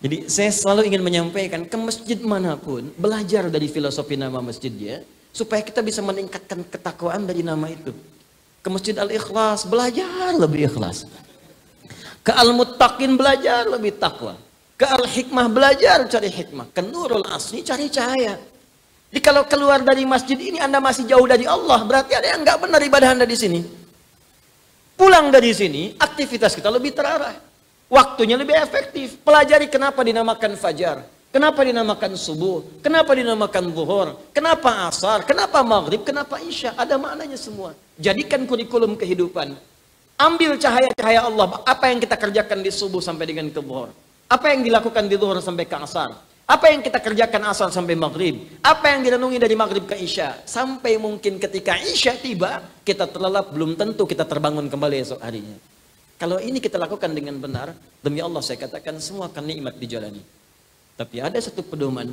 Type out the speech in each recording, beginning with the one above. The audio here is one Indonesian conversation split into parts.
Jadi saya selalu ingin menyampaikan ke masjid manapun, belajar dari filosofi nama masjidnya, supaya kita bisa meningkatkan ketakwaan dari nama itu. Ke Masjid Al-Ikhlas, belajar lebih ikhlas. Ke Al-Muttaqin, belajar lebih takwa. Ke Al-Hikmah, belajar cari hikmah. Ke Nurul Asli, cari cahaya. Jadi kalau keluar dari masjid ini Anda masih jauh dari Allah, berarti ada yang nggak benar ibadah Anda di sini. Pulang dari sini, aktivitas kita lebih terarah. Waktunya lebih efektif. Pelajari kenapa dinamakan fajar, kenapa dinamakan subuh, kenapa dinamakan zuhur, kenapa asar, kenapa maghrib, kenapa isya. Ada maknanya semua. Jadikan kurikulum kehidupan. Ambil cahaya-cahaya Allah. Apa yang kita kerjakan di subuh sampai dengan ke zuhur? Apa yang dilakukan di zuhur sampai ke asar? Apa yang kita kerjakan asar sampai maghrib? Apa yang direnungi dari maghrib ke isya? Sampai mungkin ketika isya tiba, kita terlelap, belum tentu kita terbangun kembali esok harinya. Kalau ini kita lakukan dengan benar, demi Allah saya katakan semua akan nikmat dijalani. Tapi ada satu pedoman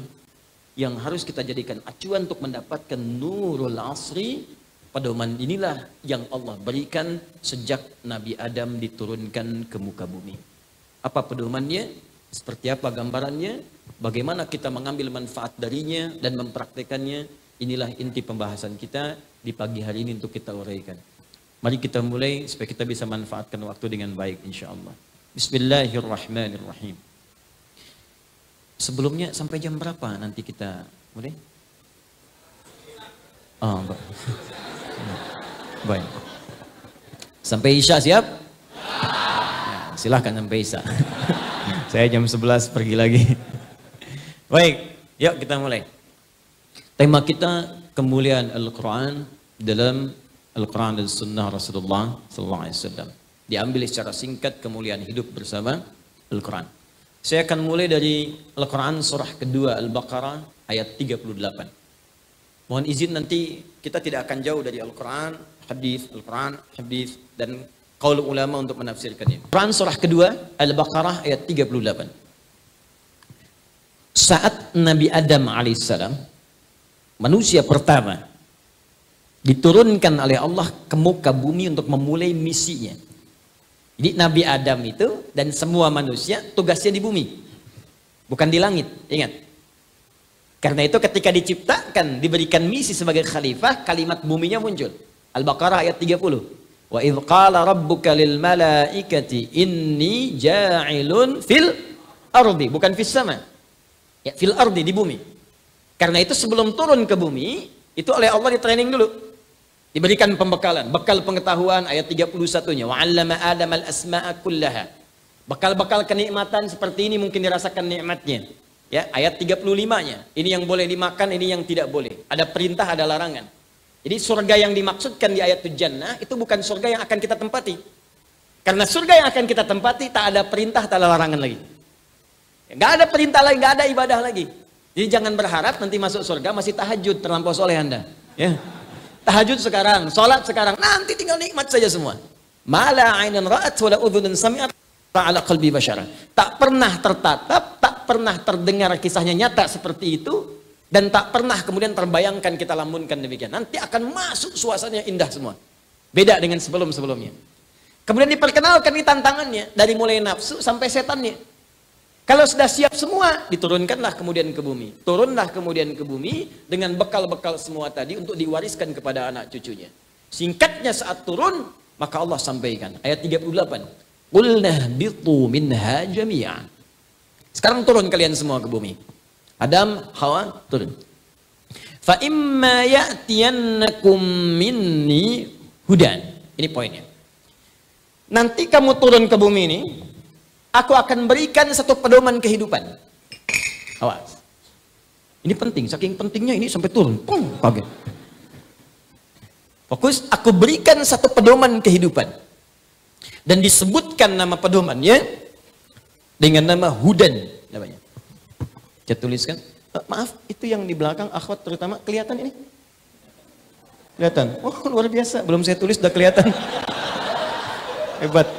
yang harus kita jadikan acuan untuk mendapatkan nurul asri. Pedoman inilah yang Allah berikan sejak Nabi Adam diturunkan ke muka bumi. Apa pedomannya? Seperti apa gambarannya? Bagaimana kita mengambil manfaat darinya dan mempraktekannya? Inilah inti pembahasan kita di pagi hari ini untuk kita uraikan. Mari kita mulai supaya kita bisa manfaatkan waktu dengan baik insya Allah. Bismillahirrahmanirrahim. Sebelumnya sampai jam berapa nanti kita mulai? Oh, baik. Sampai Isya siap? Ya, silahkan sampai Isya. Saya jam 11 pergi lagi. Baik, yuk kita mulai. Tema kita kemuliaan Al-Quran dalam Al-Quran dan Sunnah Rasulullah SAW. Diambil secara singkat kemuliaan hidup bersama Al-Quran. Saya akan mulai dari Al-Quran surah kedua Al-Baqarah ayat 38. Mohon izin nanti kita tidak akan jauh dari Al-Quran, hadis, dan qaul ulama untuk menafsirkannya. Quran surah kedua Al-Baqarah ayat 38. Saat Nabi Adam alaihissalam, manusia pertama, diturunkan oleh Allah ke muka bumi untuk memulai misinya. Jadi Nabi Adam itu dan semua manusia tugasnya di bumi, bukan di langit. Ingat. Karena itu ketika diciptakan, diberikan misi sebagai khalifah, kalimat buminya muncul. Al-Baqarah ayat 30. Wa idh qala rabbuka lil malaikati inni ja'ilun fil ardi, bukan fis sama. Ya, fil ardi, di bumi. Karena itu sebelum turun ke bumi, itu oleh Allah di training dulu. Diberikan pembekalan, bekal pengetahuan ayat 31-nya. Wa 'allama Adam al-asma'a kullaha. Bekal-bekal kenikmatan seperti ini mungkin dirasakan nikmatnya. Ya, ayat 35-nya. Ini yang boleh dimakan, ini yang tidak boleh. Ada perintah, ada larangan. Jadi surga yang dimaksudkan di ayat Jannah itu bukan surga yang akan kita tempati. Karena surga yang akan kita tempati tak ada perintah, tak ada larangan lagi. Nggak ada perintah lagi, nggak ada ibadah lagi. Jadi jangan berharap nanti masuk surga masih tahajud terlampau soleh Anda. Ya. Tahajud sekarang, sholat sekarang, nanti tinggal nikmat saja semua. Mala ainan ra'at wala udhunun sami'at ala qalbi basyara. Tak pernah tertatap, tak pernah terdengar kisahnya nyata seperti itu, dan tak pernah kemudian terbayangkan kita lamunkan demikian. Nanti akan masuk suasananya indah semua. Beda dengan sebelum-sebelumnya. Kemudian diperkenalkan di tantangannya dari mulai nafsu sampai setannya. Kalau sudah siap semua, diturunkanlah kemudian ke bumi. Turunlah kemudian ke bumi dengan bekal-bekal semua tadi untuk diwariskan kepada anak cucunya. Singkatnya saat turun, maka Allah sampaikan. Ayat 38. Qulna bitu minha jami'a. Sekarang turun kalian semua ke bumi. Adam, Hawa, turun. Fa imma ya'tiyannakum minni hudan. Ini poinnya. Nanti kamu turun ke bumi ini, aku akan berikan satu pedoman kehidupan. Awas. Ini penting, saking pentingnya ini sampai turun. Kaget. Fokus, aku berikan satu pedoman kehidupan. Dan disebutkan nama pedomannya dengan nama Hudan namanya. Saya tuliskan. Maaf, itu yang di belakang akhwat terutama kelihatan ini? Kelihatan? Oh, luar biasa. Belum saya tulis sudah kelihatan. Hebat.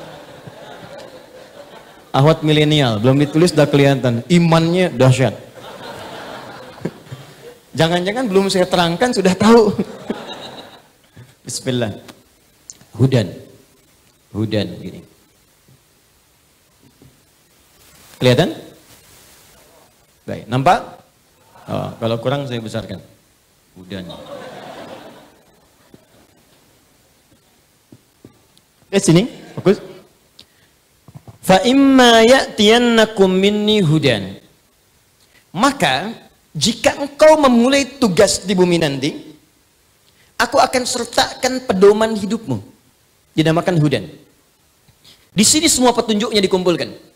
Ahwat milenial, belum ditulis udah kelihatan. Imannya dahsyat. Jangan-jangan belum saya terangkan sudah tahu. Bismillah. Hudan. Hudan gini. Kelihatan? Baik, nampak? Oh, kalau kurang saya besarkan. Hudan. Sini, fokus. Fa imma ya'tiyannakum minni hudan. Maka jika engkau memulai tugas di bumi nanti, aku akan sertakan pedoman hidupmu. Dinamakan hudan. Di sini semua petunjuknya dikumpulkan.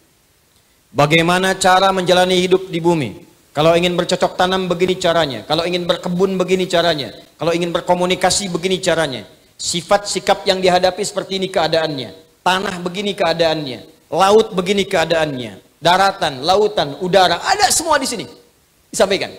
Bagaimana cara menjalani hidup di bumi. Kalau ingin bercocok tanam begini caranya. Kalau ingin berkebun begini caranya. Kalau ingin berkomunikasi begini caranya. Sifat sikap yang dihadapi seperti ini keadaannya. Tanah begini keadaannya. Laut begini keadaannya. Daratan, lautan, udara. Ada semua di sini. Disampaikan.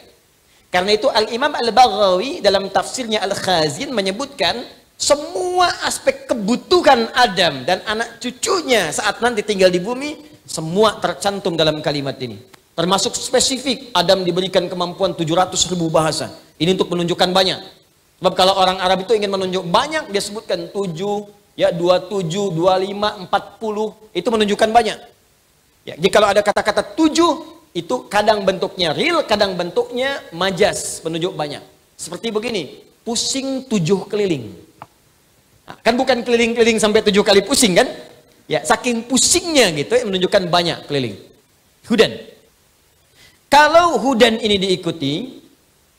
Karena itu Al-Imam Al-Baghawi dalam tafsirnya Al-Khazin menyebutkan semua aspek kebutuhan Adam dan anak cucunya saat nanti tinggal di bumi, semua tercantum dalam kalimat ini. Termasuk spesifik, Adam diberikan kemampuan 700.000 bahasa. Ini untuk menunjukkan banyak. Sebab kalau orang Arab itu ingin menunjuk banyak, dia sebutkan 7, ya 27, 25, 40, itu menunjukkan banyak. Ya, jadi kalau ada kata-kata 7, itu kadang bentuknya real, kadang bentuknya majas, menunjuk banyak. Seperti begini, pusing 7 keliling. Nah, kan bukan keliling-keliling sampai 7 kali pusing kan? Ya, saking pusingnya gitu ya, menunjukkan banyak keliling. Hudan. Kalau hudan ini diikuti,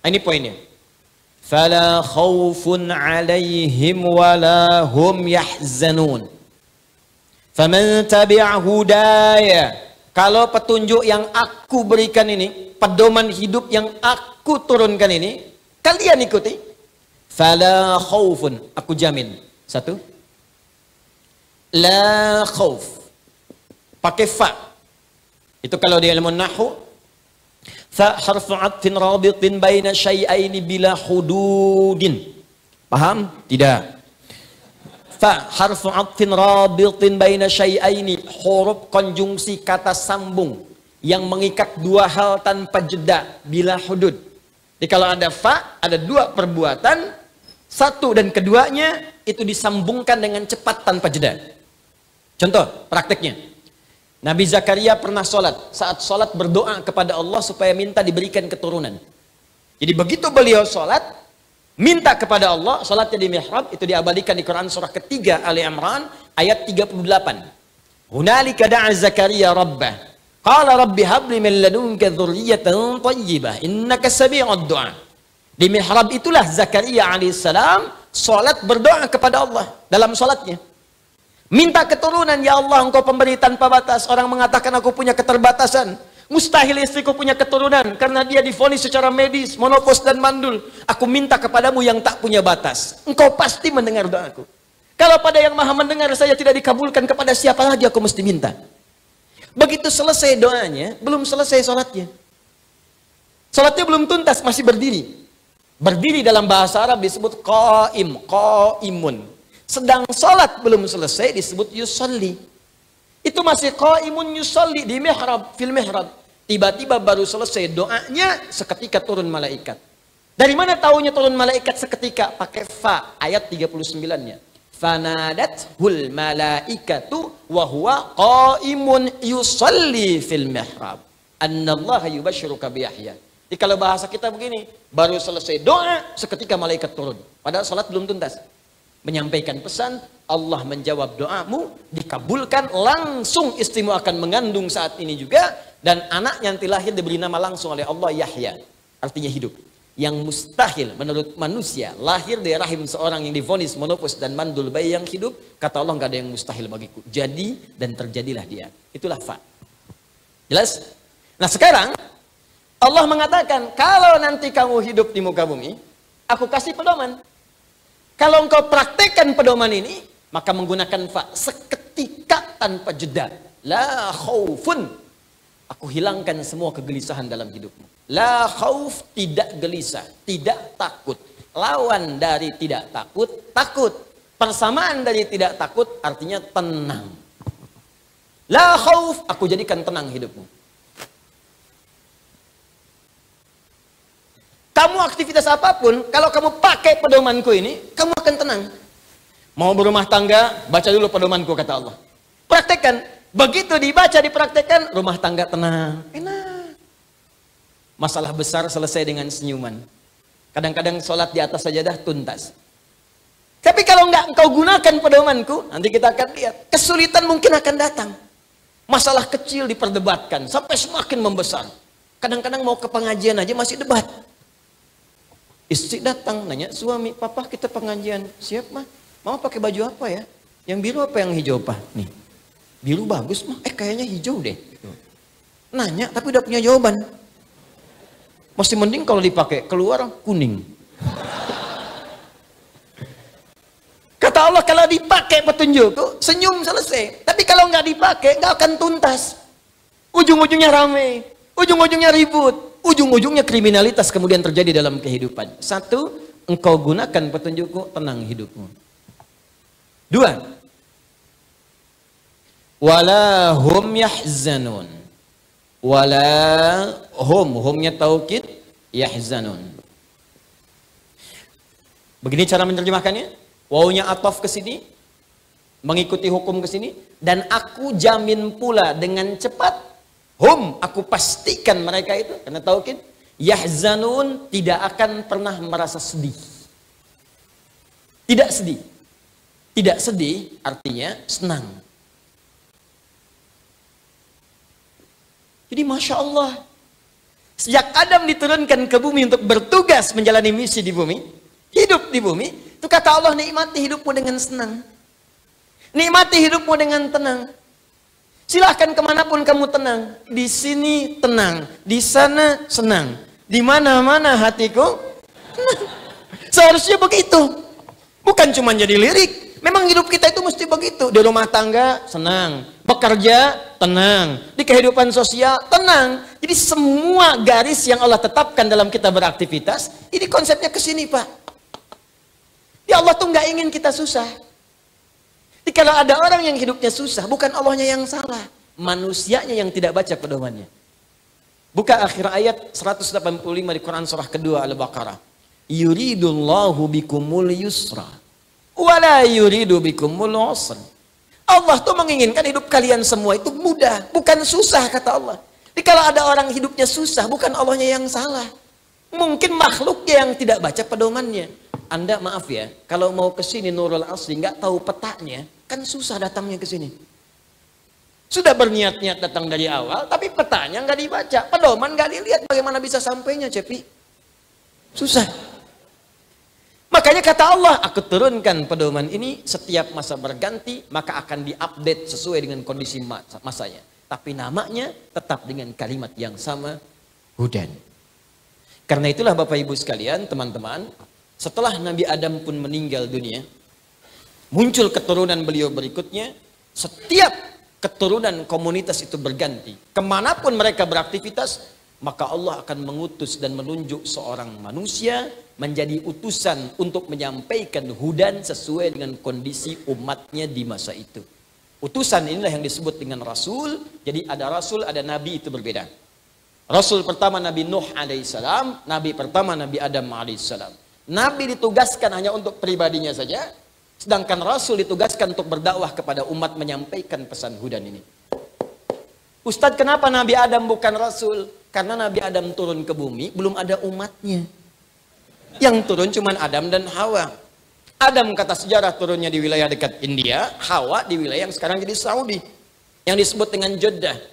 ini poinnya. Fala khaufun 'alaihim wala hum yahzanun. Faman tabi'a hudaya. Kalau petunjuk yang aku berikan ini, pedoman hidup yang aku turunkan ini, kalian ikuti. Fala khaufun, aku jamin. 1. La khauf. Pakai fa. Itu kalau di ilmu nahwu. Fa harfu 'atfin rabitin baina syai'aini bila hududin. Paham? Tidak. Fa harfu 'atfin rabitin baina syai'aini, huruf konjungsi kata sambung yang mengikat dua hal tanpa jeda bila hudud. Jadi kalau ada fa, ada dua perbuatan, satu dan keduanya itu disambungkan dengan cepat tanpa jeda. Contoh prakteknya, Nabi Zakaria pernah sholat. Saat sholat berdoa kepada Allah supaya minta diberikan keturunan. Jadi begitu beliau sholat, minta kepada Allah, sholatnya di mihrab, itu diabadikan di Quran surah ketiga Ali Imran ayat 38. Hunalika da'a Zakaria rabbah. Qala rabbi habli min ladunka dzurriyyatan thayyibah innaka sami'ud du'a. Di mihrab itulah Zakaria alaihissalam sholat berdoa kepada Allah dalam sholatnya. Minta keturunan, ya Allah engkau pemberi tanpa batas. Orang mengatakan aku punya keterbatasan. Mustahil istriku punya keturunan karena dia divonis secara medis, monopos dan mandul. Aku minta kepadamu yang tak punya batas. Engkau pasti mendengar doaku. Kalau pada yang maha mendengar saya tidak dikabulkan, kepada siapa lagi aku mesti minta? Begitu selesai doanya, belum selesai sholatnya. Sholatnya belum tuntas, masih berdiri. Berdiri dalam bahasa Arab disebut qaim, qaimun. Sedang sholat belum selesai disebut yusalli. Itu masih qaimun yusalli di mihrab, fil mihrab. Tiba-tiba baru selesai doanya, seketika turun malaikat. Dari mana taunya turun malaikat seketika? Pakai fa, ayat 39-nya. Fanadathul malaikatu wa huwa qaimun yusalli fil mihrab. Annallaha yubashshiruka bi Yahya. Jadi kalau bahasa kita begini, baru selesai doa, seketika malaikat turun. Padahal salat belum tuntas. Menyampaikan pesan, Allah menjawab doamu, dikabulkan, langsung istrimu akan mengandung saat ini juga, dan anak yang lahir diberi nama langsung oleh Allah Yahya, artinya hidup. Yang mustahil menurut manusia, lahir dari rahim seorang yang divonis monopos dan mandul bayi yang hidup, kata Allah nggak ada yang mustahil bagiku. Jadi dan terjadilah dia. Itulah fa. Jelas? Nah sekarang Allah mengatakan, kalau nanti kamu hidup di muka bumi, aku kasih pedoman. Kalau engkau praktekkan pedoman ini, maka menggunakan fa, seketika tanpa jeda. La khaufun. Aku hilangkan semua kegelisahan dalam hidupmu. La khauf, tidak gelisah, tidak takut. Lawan dari tidak takut, takut. Persamaan dari tidak takut artinya tenang. La khauf, aku jadikan tenang hidupmu. Kamu aktivitas apapun, kalau kamu pakai pedomanku ini, kamu akan tenang. Mau berumah tangga, baca dulu pedomanku, kata Allah. Praktekkan. Begitu dibaca, dipraktekkan, rumah tangga tenang. Enak. Masalah besar selesai dengan senyuman. Kadang-kadang sholat di atas sajadah tuntas. Tapi kalau nggak engkau gunakan pedomanku, nanti kita akan lihat. Kesulitan mungkin akan datang. Masalah kecil diperdebatkan sampai semakin membesar. Kadang-kadang mau ke pengajian aja masih debat. Istri datang nanya suami, papa kita pengajian. Siap mah? Mama pakai baju apa ya? Yang biru apa yang hijau pak? Nih, biru bagus mah. Kayaknya hijau deh. Nanya tapi udah punya jawaban. Masih mending kalau dipakai keluar kuning. Kata Allah kalau dipakai petunjukku, senyum selesai. Tapi kalau nggak dipakai, nggak akan tuntas. Ujung-ujungnya rame, ujung-ujungnya ribut, ujung-ujungnya kriminalitas kemudian terjadi dalam kehidupan. Satu, engkau gunakan petunjukku, tenang hidupmu. Dua, wala hum yahzanun. Wala humnya taukid, yahzanun. Begini cara menerjemahkannya. Wawunya ataf ke sini, mengikuti hukum ke sini, dan aku jamin pula dengan cepat, aku pastikan mereka itu, karena taukid, yahzanun, tidak akan pernah merasa sedih. Tidak sedih. Tidak sedih artinya senang. Jadi Masya Allah, sejak Adam diturunkan ke bumi untuk bertugas menjalani misi di bumi, hidup di bumi, itu kata Allah, nikmati hidupmu dengan senang. Nikmati hidupmu dengan tenang. Silahkan kemanapun kamu tenang. Di sini tenang, di sana senang. Di mana-mana hatiku tenang. Seharusnya begitu. Bukan cuma jadi lirik. Memang hidup kita itu mesti begitu. Di rumah tangga senang, bekerja tenang, di kehidupan sosial tenang. Jadi semua garis yang Allah tetapkan dalam kita beraktivitas, ini konsepnya ke sini Pak. Ya Allah tuh nggak ingin kita susah. Jadi kalau ada orang yang hidupnya susah, bukan Allahnya yang salah, manusianya yang tidak baca pedomannya. Buka akhir ayat 185 di Quran surah kedua Al-Baqarah. Yuridullahu bikumul yusra, wala yuridu bikumul usra. Allah tuh menginginkan hidup kalian semua itu mudah, bukan susah kata Allah. Jadi kalau ada orang hidupnya susah, bukan Allahnya yang salah. Mungkin makhluknya yang tidak baca pedomannya. Anda maaf ya, kalau mau ke sini Nurul Asri nggak tahu petanya, kan susah datangnya ke sini. Sudah berniat-niat datang dari awal, tapi petanya nggak dibaca, pedoman nggak dilihat, bagaimana bisa sampainya, Cepi? Susah. Makanya kata Allah, aku turunkan pedoman ini setiap masa berganti, maka akan diupdate sesuai dengan kondisi masanya. Tapi namanya tetap dengan kalimat yang sama, hudan. Karena itulah Bapak Ibu sekalian, teman-teman, setelah Nabi Adam pun meninggal dunia, muncul keturunan beliau berikutnya, setiap keturunan komunitas itu berganti. Kemanapun mereka beraktivitas, maka Allah akan mengutus dan menunjuk seorang manusia menjadi utusan untuk menyampaikan hudan sesuai dengan kondisi umatnya di masa itu. Utusan inilah yang disebut dengan Rasul. Jadi ada Rasul, ada Nabi, itu berbeda. Rasul pertama Nabi Nuh alaihissalam, Nabi pertama Nabi Adam alaihissalam. Nabi ditugaskan hanya untuk pribadinya saja, sedangkan Rasul ditugaskan untuk berdakwah kepada umat menyampaikan pesan hudan ini. Ustadz, kenapa Nabi Adam bukan Rasul? Karena Nabi Adam turun ke bumi, belum ada umatnya. Yang turun cuma Adam dan Hawa. Adam kata sejarah turunnya di wilayah dekat India, Hawa di wilayah yang sekarang jadi Saudi, yang disebut dengan Jeddah.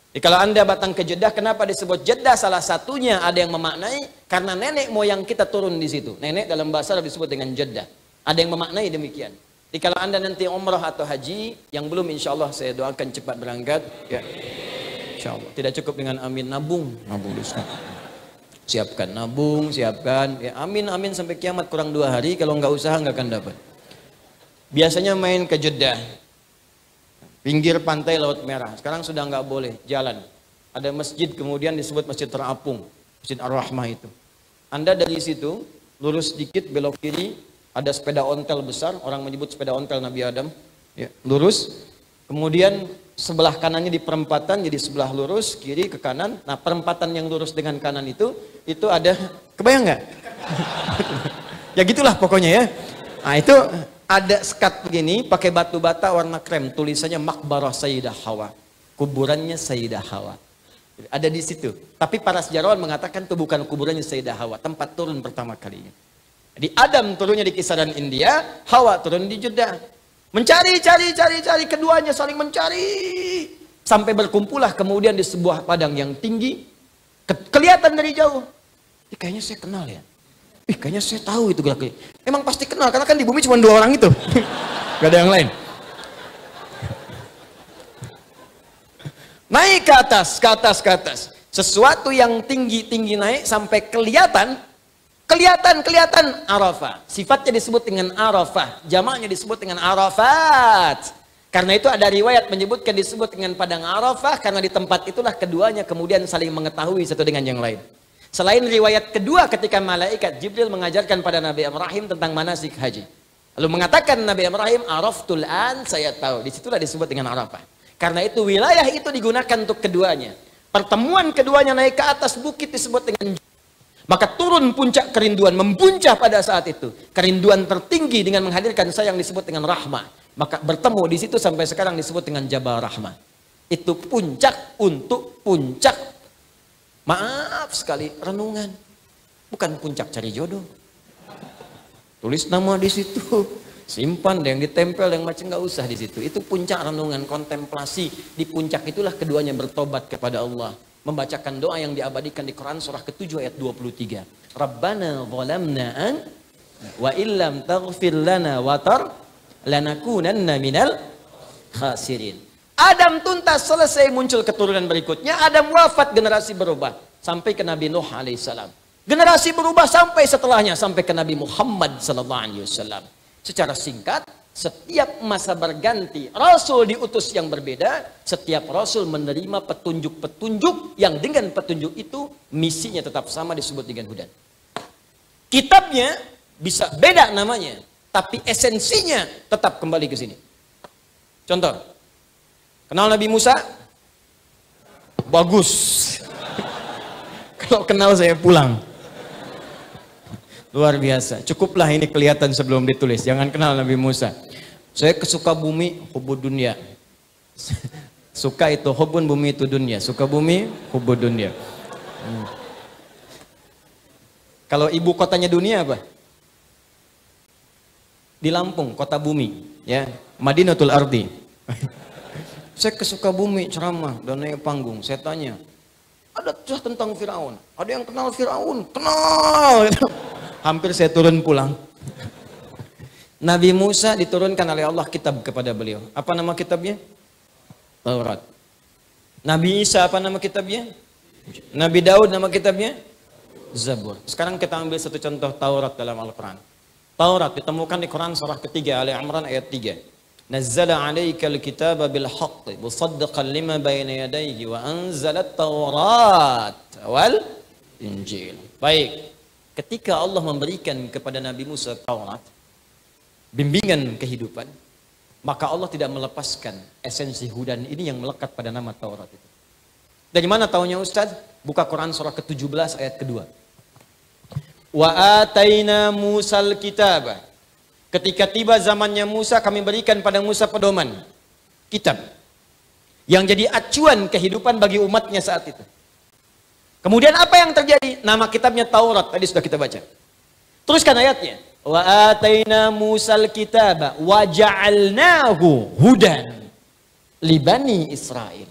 Jadi kalau Anda datang ke Jeddah, kenapa disebut Jeddah? Salah satunya ada yang memaknai karena nenek moyang kita turun di situ. Nenek dalam bahasa Arab disebut dengan Jeddah. Ada yang memaknai demikian. Jadi kalau Anda nanti umrah atau haji, yang belum insya Allah saya doakan cepat berangkat. Ya, insya Allah. Tidak cukup dengan amin, nabung dulu. Siapkan nabung, siapkan. Ya, amin sampai kiamat kurang 2 hari. Kalau nggak usaha nggak akan dapat. Biasanya main ke Jeddah. Pinggir pantai Laut Merah, sekarang sudah nggak boleh jalan. Ada masjid kemudian disebut Masjid Terapung, Masjid Ar-Rahmah itu. Anda dari situ lurus sedikit belok kiri, ada sepeda ontel besar, orang menyebut sepeda ontel Nabi Adam. Ya, lurus, kemudian sebelah kanannya di perempatan, jadi sebelah lurus, kiri ke kanan. Nah perempatan yang lurus dengan kanan itu ada, kebayang nggak? Ya gitulah pokoknya ya. Nah itu ada sekat begini, pakai batu bata warna krem, tulisannya Makbarah Sayyidah Hawa, kuburannya Sayyidah Hawa. Ada di situ. Tapi para sejarawan mengatakan itu bukan kuburannya Sayyidah Hawa, tempat turun pertama kalinya. Jadi Adam turunnya di kisaran India, Hawa turun di Jeddah. Mencari, cari, keduanya saling mencari. Sampai berkumpullah kemudian di sebuah padang yang tinggi. Kelihatan dari jauh. Kayaknya saya kenal ya. Kayaknya saya tahu itu gerak. Emang pasti kenal, karena kan di bumi cuma 2 orang itu. Gak ada yang lain. Naik ke atas. Sesuatu yang tinggi naik sampai kelihatan Arafah. Sifatnya disebut dengan Arafah, jamaknya disebut dengan Arafat. Karena itu ada riwayat menyebutkan disebut dengan padang Arafah karena di tempat itulah keduanya kemudian saling mengetahui satu dengan yang lain. Selain riwayat kedua ketika malaikat Jibril mengajarkan pada Nabi Ibrahim tentang manasik haji. Lalu mengatakan Nabi Ibrahim, Araftul an, saya tahu. Disitulah disebut dengan Arafah. Karena itu wilayah itu digunakan untuk keduanya. Pertemuan keduanya naik ke atas bukit disebut dengan, maka turun puncak kerinduan, membuncah pada saat itu. Kerinduan tertinggi dengan menghadirkan sayang disebut dengan rahmah. Maka bertemu di situ sampai sekarang disebut dengan Jabal Rahmah. Itu puncak untuk puncak, maaf sekali, renungan. Bukan puncak cari jodoh. Tulis nama di situ. Simpan yang ditempel yang macam nggak usah di situ. Itu puncak renungan, kontemplasi. Di puncak itulah keduanya bertobat kepada Allah, membacakan doa yang diabadikan di Quran surah ke-7 ayat 23. Rabbana zalamna an wa illam taghfir lana wa tar lanakunanna minal khasirin. Adam tuntas, selesai, muncul keturunan berikutnya. Adam wafat, generasi berubah sampai ke Nabi Nuh alaihissalam. Generasi berubah sampai setelahnya sampai ke Nabi Muhammad sallallahu alaihi wasallam. Secara singkat, setiap masa berganti, Rasul diutus yang berbeda, setiap Rasul menerima petunjuk-petunjuk yang dengan petunjuk itu misinya tetap sama, disebut dengan hudan. Kitabnya bisa beda namanya, tapi esensinya tetap kembali ke sini. Contoh, kenal Nabi Musa? Bagus. Kalau kenal saya pulang. Luar biasa. Cukuplah ini kelihatan sebelum ditulis. Jangan kenal Nabi Musa. Saya kesuka bumi, hubud dunia. Suka itu hubun, bumi itu dunia. Suka bumi, hubud dunia. Kalau ibu kotanya dunia apa? Di Lampung, kota bumi. Ya, Madinatul Ardi. Saya kesuka bumi, ceramah, dan naik panggung. Saya tanya, ada cerita tentang Firaun. Ada yang kenal Firaun? Kenal. Hampir saya turun pulang. Nabi Musa diturunkan oleh Allah kitab kepada beliau. Apa nama kitabnya? Taurat. Nabi Isa apa nama kitabnya? Nabi Daud nama kitabnya? Zabur. Sekarang kita ambil satu contoh Taurat dalam Al-Quran. Taurat ditemukan di Quran surah ketiga Ali Imran ayat 3. Nazzala 'alaikal kitaba bil haqqi musaddiqan lima bayna yadayhi wa anzalat Taurat wal Injil. Baik. Ketika Allah memberikan kepada Nabi Musa Taurat, bimbingan kehidupan, maka Allah tidak melepaskan esensi hudan ini yang melekat pada nama Taurat itu. Dari mana taunya Ustaz? Buka Quran surah ke-17 ayat kedua. Wa ataina Musal kitaba. Ketika tiba zamannya Musa, kami berikan pada Musa pedoman, kitab, yang jadi acuan kehidupan bagi umatnya saat itu. Kemudian apa yang terjadi? Nama kitabnya Taurat, tadi sudah kita baca. Teruskan ayatnya. Wa ataina Musal kitaba wa ja'alnahu hudan li bani Israil.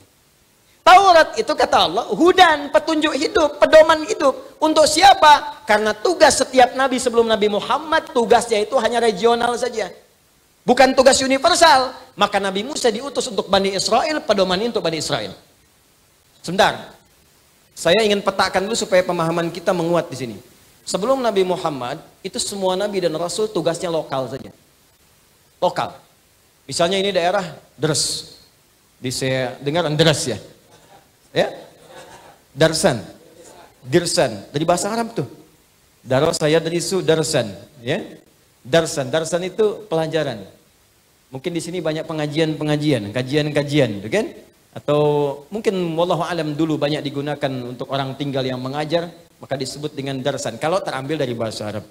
Taurat itu kata Allah, hudan, petunjuk hidup, pedoman hidup. Untuk siapa? Karena tugas setiap nabi sebelum Nabi Muhammad, tugasnya itu hanya regional saja. Bukan tugas universal. Maka Nabi Musa diutus untuk Bani Israel, pedoman untuk Bani Israel. Sebentar. Saya ingin petakan dulu supaya pemahaman kita menguat di sini. Sebelum Nabi Muhammad, itu semua nabi dan rasul tugasnya lokal saja. Lokal. Misalnya ini daerah Deres. Saya dengar Deres ya. Ya? Darsan. Dirsan. Dari bahasa Arab tuh. Daro saya dari su Darsan. Ya? Darsan. Darsan itu pelajaran. Mungkin di sini banyak pengajian, kajian-kajian, gitu kan? Atau mungkin wallahu alam dulu banyak digunakan untuk orang tinggal yang mengajar, maka disebut dengan darsan kalau terambil dari bahasa Arab.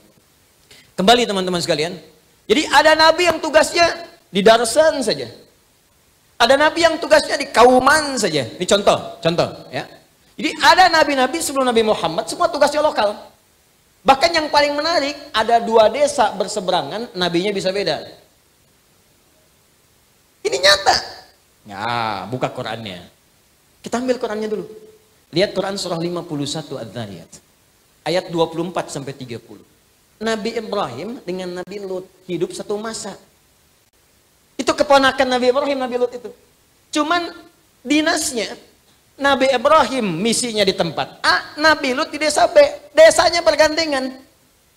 Kembali teman-teman sekalian. Jadi ada nabi yang tugasnya di darsan saja. Ada nabi yang tugasnya di kauman saja. Ini contoh ya. Jadi ada nabi-nabi sebelum Nabi Muhammad, semua tugasnya lokal. Bahkan yang paling menarik, ada 2 desa berseberangan, nabinya bisa beda. Ini nyata. Ya, buka Qurannya. Kita ambil Qurannya dulu. Lihat Quran surah 51 Adz-Dzariyat. Ayat 24 sampai 30. Nabi Ibrahim dengan Nabi Lut hidup satu masa. Itu keponakan Nabi Ibrahim, Nabi Lut itu. Cuman dinasnya, Nabi Ibrahim misinya di tempat A, Nabi Lut di desa B. Desanya bergandengan.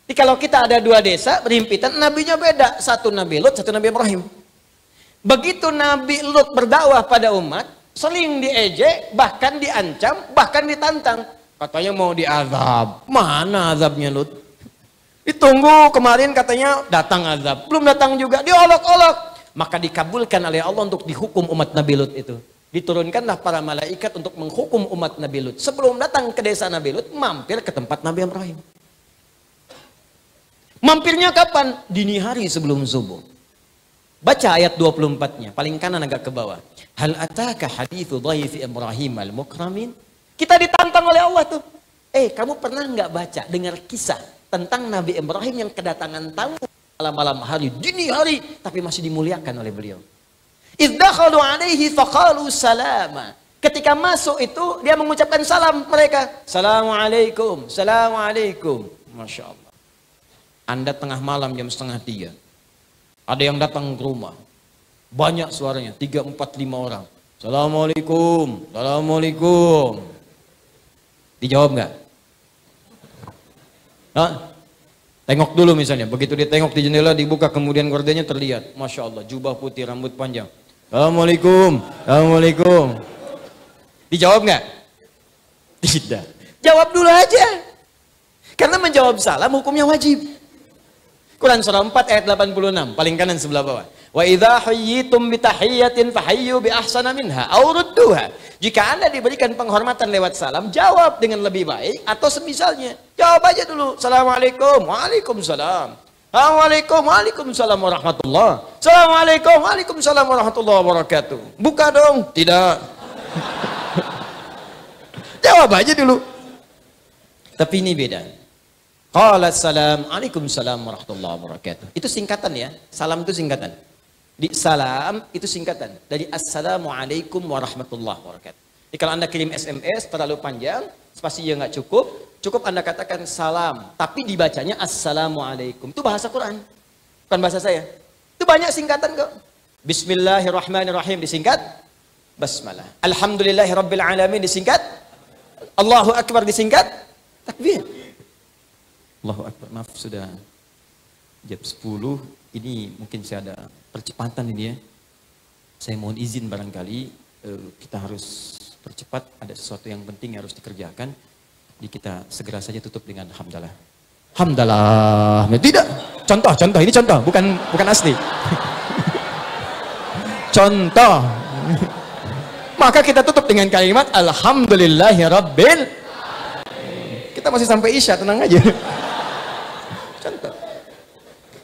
Jadi kalau kita ada 2 desa berhimpitan, nabinya beda. Satu Nabi Lut, satu Nabi Ibrahim. Begitu Nabi Lut berdakwah pada umat, sering diejek, bahkan diancam, bahkan ditantang. Katanya mau diazab. Mana azabnya Lut? Ditunggu kemarin katanya datang azab. Belum datang juga, diolok-olok. Maka dikabulkan oleh Allah untuk dihukum umat Nabi Lut itu. Diturunkanlah para malaikat untuk menghukum umat Nabi Lut. Sebelum datang ke desa Nabi Lut, mampir ke tempat Nabi Ibrahim. Mampirnya kapan? Dini hari sebelum subuh. Baca ayat 24-nya, paling kanan agak ke bawah. Hal ataka hadithu dhaifi Ibrahim al-mukramin? Kita ditantang oleh Allah tuh. Kamu pernah nggak baca, dengar kisah tentang Nabi Ibrahim yang kedatangan tamu malam-malam hari, dini hari, tapi masih dimuliakan oleh beliau. Izdakhalu alaihi faqalu salama. Ketika masuk itu, dia mengucapkan salam mereka. Assalamualaikum, assalamualaikum. Masya Allah. Anda tengah malam jam 2:30. Ada yang datang ke rumah. Banyak suaranya, 3, 4, 5 orang. Assalamualaikum, assalamualaikum. Dijawab nggak? Tengok dulu misalnya. Begitu ditengok di jendela, dibuka, kemudian gordenya terlihat. Masya Allah, jubah putih, rambut panjang. Assalamualaikum, assalamualaikum. Dijawab nggak? Tidak. Jawab dulu aja. Karena menjawab salam hukumnya wajib. Quran surah 4 ayat 86, paling kanan sebelah bawah. Wa idza hayyitum bi tahiyyatin fahayyu bi ahsana minha aw rudduha. Jika Anda diberikan penghormatan lewat salam, jawab dengan lebih baik atau semisalnya. Jawab aja dulu. Assalamualaikum. Waalaikumsalam. Assalamualaikum. Waalaikumsalam warahmatullah. Assalamualaikum. Waalaikumsalam warahmatullahi wabarakatuh. Buka dong. Tidak. Jawab aja dulu. Tapi ini beda. Qala salam, Waalaikumsalam warahmatullahi wabarakatuh. Itu singkatan ya. Salam itu singkatan. Di salam itu singkatan dari assalamualaikum warahmatullahi wabarakatuh. Jadi kalau Anda kirim SMS terlalu panjang, spasinya nggak cukup, cukup Anda katakan salam, tapi dibacanya assalamualaikum. Itu bahasa Quran, bukan bahasa saya. Itu banyak singkatan kok. Bismillahirrahmanirrahim disingkat basmalah. Alhamdulillahirabbil alamin disingkat. Allahu akbar disingkat takbir. Allahu akbar. Maaf sudah jam 10. Ini mungkin saya ada percepatan ini ya. Saya mohon izin barangkali kita harus percepat. Ada sesuatu yang penting yang harus dikerjakan. Jadi kita segera saja tutup dengan hamdalah. Hamdalah. Tidak. Contoh. Ini contoh. Bukan asli. Contoh. Maka kita tutup dengan kalimat Alhamdulillahirabbil. Kita masih sampai Isya, tenang aja. Contoh.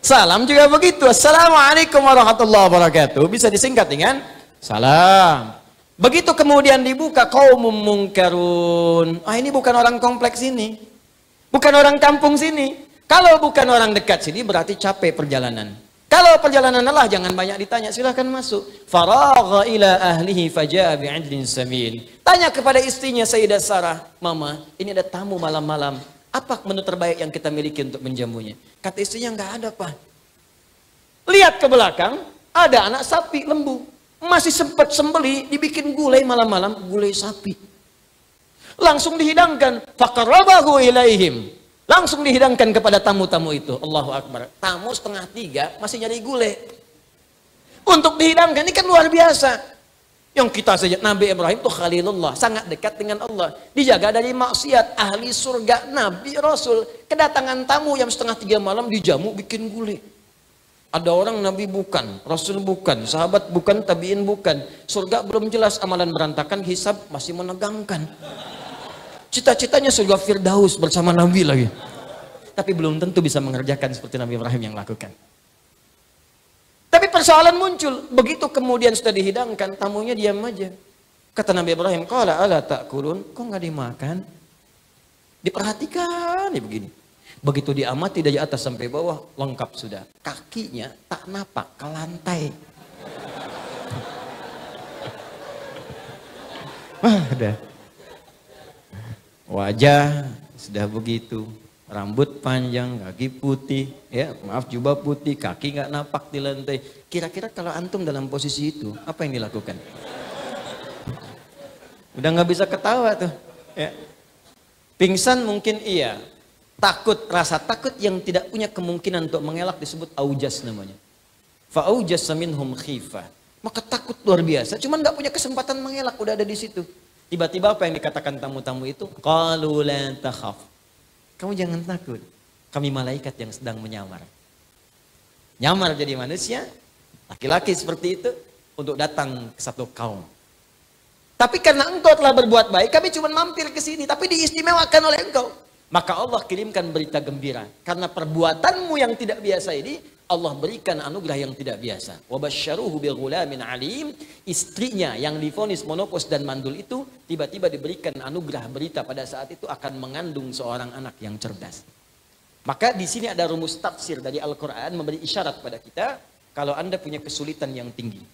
Salam juga begitu. Assalamualaikum warahmatullahi wabarakatuh. Bisa disingkat dengan salam. Begitu kemudian dibuka qaumum munkarun. Ini bukan orang kompleks ini. Bukan orang kampung sini. Kalau bukan orang dekat sini berarti capek perjalanan. Kalau perjalanan lelah jangan banyak ditanya, silahkan masuk. Faragha ila ahlihi faja'a bi'idlin samin. Tanya kepada istrinya Sayyidah Sarah, "Mama, ini ada tamu malam-malam. Apa menu terbaik yang kita miliki untuk menjamunya?" Kata istrinya, "Enggak ada, Pak." Lihat ke belakang, ada anak sapi lembu. Masih sempat sembeli, dibikin gulai malam-malam, gulai sapi. Langsung dihidangkan, faqarrabahu ilaihim. Langsung dihidangkan kepada tamu-tamu itu. Allahu Akbar. Tamu 2:30 masih nyari gulai. Untuk dihidangkan, ini kan luar biasa. Yang kita saja, Nabi Ibrahim itu Khalilullah, sangat dekat dengan Allah. Dijaga dari maksiat, ahli surga, Nabi, Rasul. Kedatangan tamu yang 2:30 malam dijamu bikin gulai. Ada orang Nabi bukan, Rasul bukan, sahabat bukan, tabiin bukan. Surga belum jelas, amalan berantakan, hisab masih menegangkan. Cita-citanya surga Firdaus bersama Nabi lagi. Tapi belum tentu bisa mengerjakan seperti Nabi Ibrahim yang lakukan. Tapi persoalan muncul. Begitu kemudian sudah dihidangkan, tamunya diam aja. Kata Nabi Ibrahim, qala ala ta'kulun, kok nggak dimakan? Diperhatikan ya begini. Begitu diamati dari atas sampai bawah, lengkap sudah. Kakinya tak napak ke lantai. Wah, udah. Wajah sudah begitu. Rambut panjang, kaki putih, ya maaf jubah putih, kaki nggak napak di lantai. Kira-kira kalau antum dalam posisi itu, apa yang dilakukan? Udah nggak bisa ketawa tuh. Ya. Pingsan mungkin iya. Takut, rasa takut yang tidak punya kemungkinan untuk mengelak disebut aujas namanya. Fa'aujas minhum khifah. Maka takut luar biasa, cuman nggak punya kesempatan mengelak, udah ada di situ. Tiba-tiba apa yang dikatakan tamu-tamu itu? Qalu la takhaf. Kamu jangan takut. Kami malaikat yang sedang menyamar. Nyamar jadi manusia, laki-laki seperti itu untuk datang ke satu kaum. Tapi karena engkau telah berbuat baik, kami cuma mampir ke sini, tapi diistimewakan oleh engkau. Maka Allah kirimkan berita gembira. Karena perbuatanmu yang tidak biasa ini, Allah berikan anugerah yang tidak biasa. Wabasyaruhu bighulamin alim. Istrinya yang divonis monopos dan mandul itu, tiba-tiba diberikan anugerah berita pada saat itu akan mengandung seorang anak yang cerdas. Maka di sini ada rumus tafsir dari Al-Quran memberi isyarat pada kita, kalau Anda punya kesulitan yang tinggi.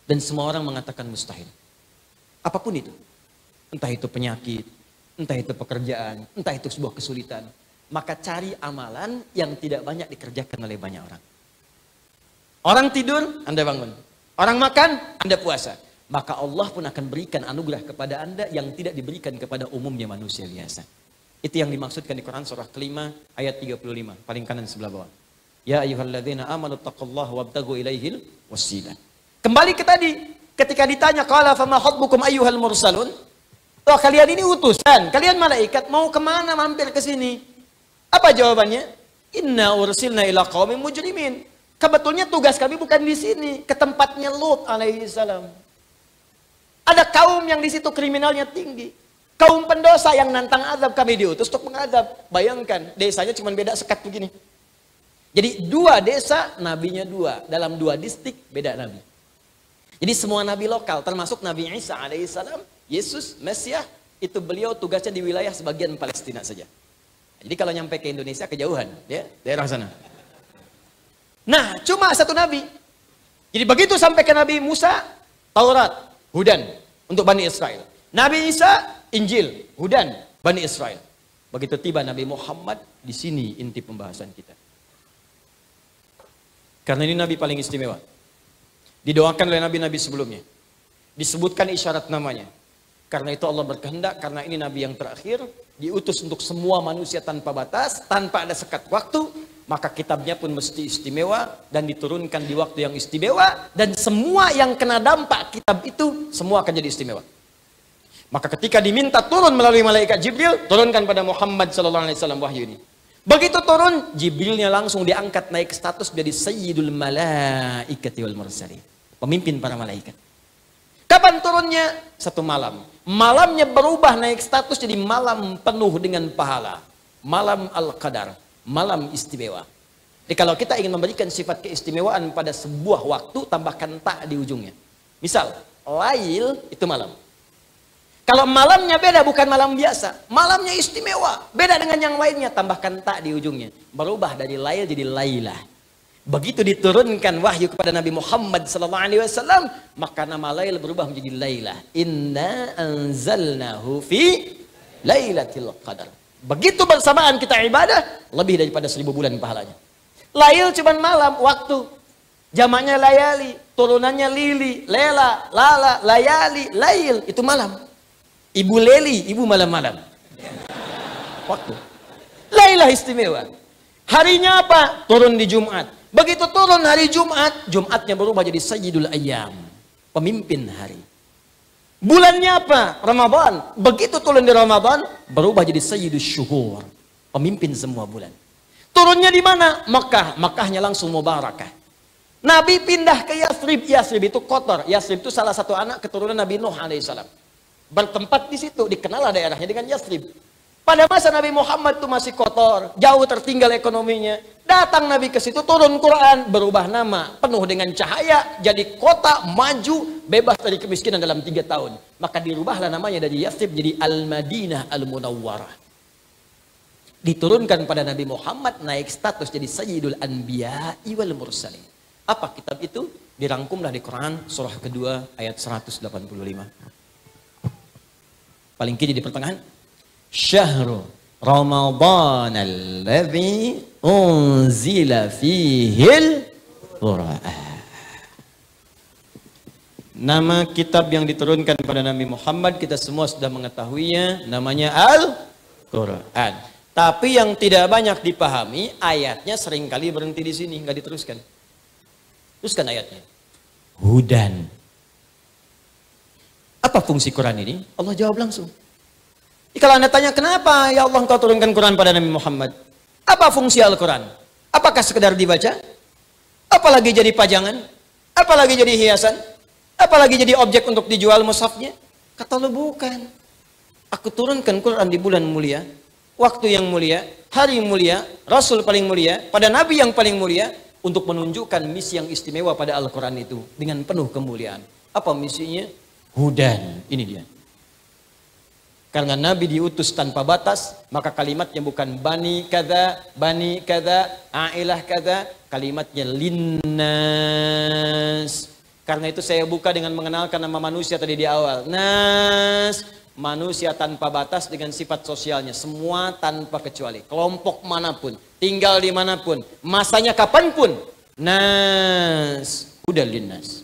Dan semua orang mengatakan mustahil. Apapun itu. Entah itu penyakit, entah itu pekerjaan, entah itu sebuah kesulitan. Maka cari amalan yang tidak banyak dikerjakan oleh banyak orang. Orang tidur, Anda bangun. Orang makan, Anda puasa. Maka Allah pun akan berikan anugerah kepada Anda yang tidak diberikan kepada umumnya manusia biasa. Itu yang dimaksudkan di Quran surah kelima ayat 35. Paling kanan sebelah bawah. Ya ayyuhalladzina amanu taqullaha wabtagu ilaihil wasilah. Kembali ke tadi. Ketika ditanya, qala fama khatbukum ayyuhal mursalun? Oh, kalian ini utusan, kalian malaikat mau kemana mampir ke sini? Apa jawabannya? Inna ursilna ila qaumin mujrimin. Sebetulnya tugas kami bukan di sini, ke tempatnya Lut alaihi salam. Ada kaum yang di situ kriminalnya tinggi. Kaum pendosa yang nantang azab, kami diutus untuk mengadab. Bayangkan, desanya cuma beda sekat begini. Jadi dua desa, nabinya dua. Dalam dua distrik, beda nabi. Jadi semua nabi lokal, termasuk Nabi Isa alaihissalam, Yesus, Mesias, itu beliau tugasnya di wilayah sebagian Palestina saja. Jadi kalau nyampe ke Indonesia kejauhan, ya, daerah sana. Nah, cuma satu nabi. Jadi begitu sampai ke Nabi Musa, Taurat, Hudan untuk Bani Israel. Nabi Isa, Injil, Hudan, Bani Israel. Begitu tiba Nabi Muhammad, di sini inti pembahasan kita. Karena ini nabi paling istimewa. Didoakan oleh nabi-nabi sebelumnya. Disebutkan isyarat namanya. Karena itu Allah berkehendak, karena ini nabi yang terakhir, diutus untuk semua manusia tanpa batas, tanpa ada sekat waktu, maka kitabnya pun mesti istimewa, dan diturunkan di waktu yang istimewa, dan semua yang kena dampak kitab itu, semua akan jadi istimewa. Maka ketika diminta turun melalui malaikat Jibril, turunkan pada Muhammad SAW wahyu ini. Begitu turun, Jibrilnya langsung diangkat naik status jadi Sayyidul Malaikati wal Mursalin. Pemimpin para malaikat. Kapan turunnya? Satu malam. Malamnya berubah naik status jadi malam penuh dengan pahala. Malam Al-Qadar. Malam istimewa. Jadi kalau kita ingin memberikan sifat keistimewaan pada sebuah waktu, tambahkan tak di ujungnya. Misal, Lail itu malam. Kalau malamnya beda, bukan malam biasa. Malamnya istimewa. Beda dengan yang lainnya, tambahkan tak di ujungnya. Berubah dari Lail jadi Lailah. Begitu diturunkan wahyu kepada Nabi Muhammad SAW, maka nama Lail berubah menjadi Lailah. Inna anzalnahu fi Lailatul Qadar. Begitu bersamaan kita ibadah, lebih daripada 1000 bulan pahalanya. Lail cuma malam, waktu. Jamaknya layali, turunannya lili, lela, lala, layali, lail, itu malam. Ibu leli, ibu malam-malam. Waktu. Lailah istimewa. Harinya apa? Turun di Jumat. Begitu turun hari Jumat, Jumatnya berubah jadi Sayyidul Ayyam. Pemimpin hari. Bulannya apa? Ramadan. Begitu turun di Ramadan, berubah jadi Sayyidul Syuhur. Pemimpin semua bulan. Turunnya di mana? Makkah. Makkahnya langsung mubarakah. Nabi pindah ke Yathrib. Yathrib itu kotor. Yathrib itu salah satu anak keturunan Nabi Nuh alaihissalam. Bertempat di situ, dikenal daerahnya dengan Yathrib. Pada masa Nabi Muhammad itu masih kotor, jauh tertinggal ekonominya. Datang Nabi ke situ, turun Quran, berubah nama, penuh dengan cahaya, jadi kota, maju, bebas dari kemiskinan dalam 3 tahun. Maka dirubahlah namanya dari Yathrib jadi Al-Madinah Al-Munawwarah. Diturunkan pada Nabi Muhammad, naik status jadi Sayyidul Anbiya'i wal Mursalin. Apa kitab itu? Dirangkumlah di Quran, surah kedua, ayat 185. Paling kiri di pertengahan. Syahrul Ramadhan alladzi unzila fihil Qur'an. Nama kitab yang diturunkan pada Nabi Muhammad kita semua sudah mengetahuinya, namanya Al-Qur'an. Tapi yang tidak banyak dipahami, ayatnya seringkali berhenti di sini, nggak diteruskan. Teruskan ayatnya. Hudan. Apa fungsi Quran ini? Allah jawab langsung. Kalau Anda tanya, kenapa ya Allah engkau turunkan Quran pada Nabi Muhammad? Apa fungsi Al-Quran? Apakah sekedar dibaca? Apalagi jadi pajangan? Apalagi jadi hiasan? Apalagi jadi objek untuk dijual mushafnya? Kata Allah, bukan. Aku turunkan Quran di bulan mulia, waktu yang mulia, hari mulia, Rasul paling mulia, pada Nabi yang paling mulia, untuk menunjukkan misi yang istimewa pada Al-Quran itu dengan penuh kemuliaan. Apa misinya? Hudan. Ini dia. Karena Nabi diutus tanpa batas, maka kalimatnya bukan bani kada, ailah kada, kalimatnya linnas. Karena itu saya buka dengan mengenalkan nama manusia tadi di awal. Nas, manusia tanpa batas dengan sifat sosialnya, semua tanpa kecuali. Kelompok manapun, tinggal di manapun, masanya kapanpun. Nas, udah linnas.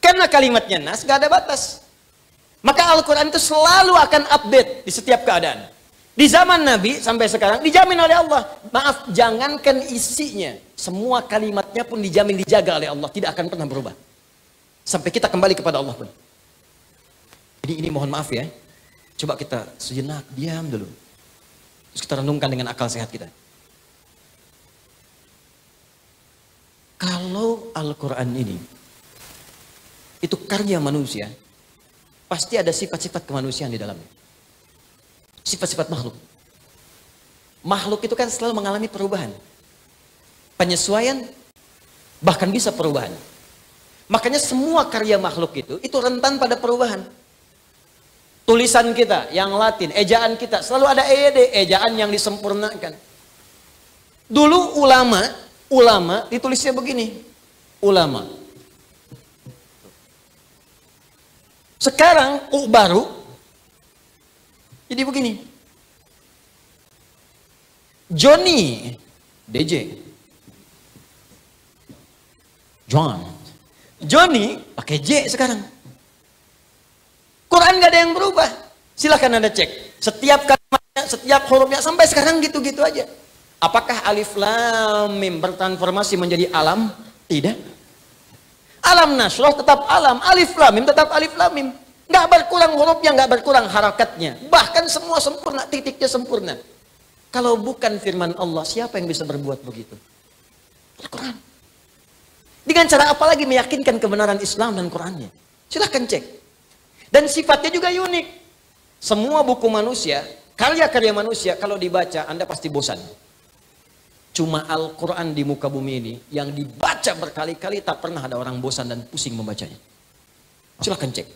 Karena kalimatnya nas, gak ada batas. Maka Al-Quran itu selalu akan update di setiap keadaan. Di zaman Nabi sampai sekarang dijamin oleh Allah. Maaf, jangankan isinya, semua kalimatnya pun dijamin dijaga oleh Allah, tidak akan pernah berubah. Sampai kita kembali kepada Allah pun. Jadi ini mohon maaf ya. Coba kita sejenak diam dulu. Terus kita renungkan dengan akal sehat kita. Kalau Al-Quran ini itu karya manusia, pasti ada sifat-sifat kemanusiaan di dalamnya. Sifat-sifat makhluk. Makhluk itu kan selalu mengalami perubahan. Penyesuaian, bahkan bisa perubahan. Makanya semua karya makhluk itu rentan pada perubahan. Tulisan kita yang Latin, ejaan kita, selalu ada EYD, ejaan yang disempurnakan. Dulu ulama ditulisnya begini. Ulama. Sekarang baru jadi begini. Johnny DJ John Johnny pakai J sekarang. Quran gak ada yang berubah. Silahkan Anda cek. Setiap kalimatnya, setiap hurufnya sampai sekarang gitu-gitu aja. Apakah alif lam mim bertransformasi menjadi alam? Tidak. Alam nasroh tetap alam, alif lam mim tetap alif lam mim. Nggak berkurang hurufnya, nggak berkurang harakatnya. Bahkan semua sempurna, titiknya sempurna. Kalau bukan firman Allah, siapa yang bisa berbuat begitu? Al-Quran. Dengan cara apa lagi meyakinkan kebenaran Islam dan Qurannya? Silahkan cek. Dan sifatnya juga unik. Semua buku manusia, karya-karya manusia, kalau dibaca, Anda pasti bosan. Cuma Al-Quran di muka bumi ini yang dibaca berkali-kali tak pernah ada orang bosan dan pusing membacanya. Silahkan cek.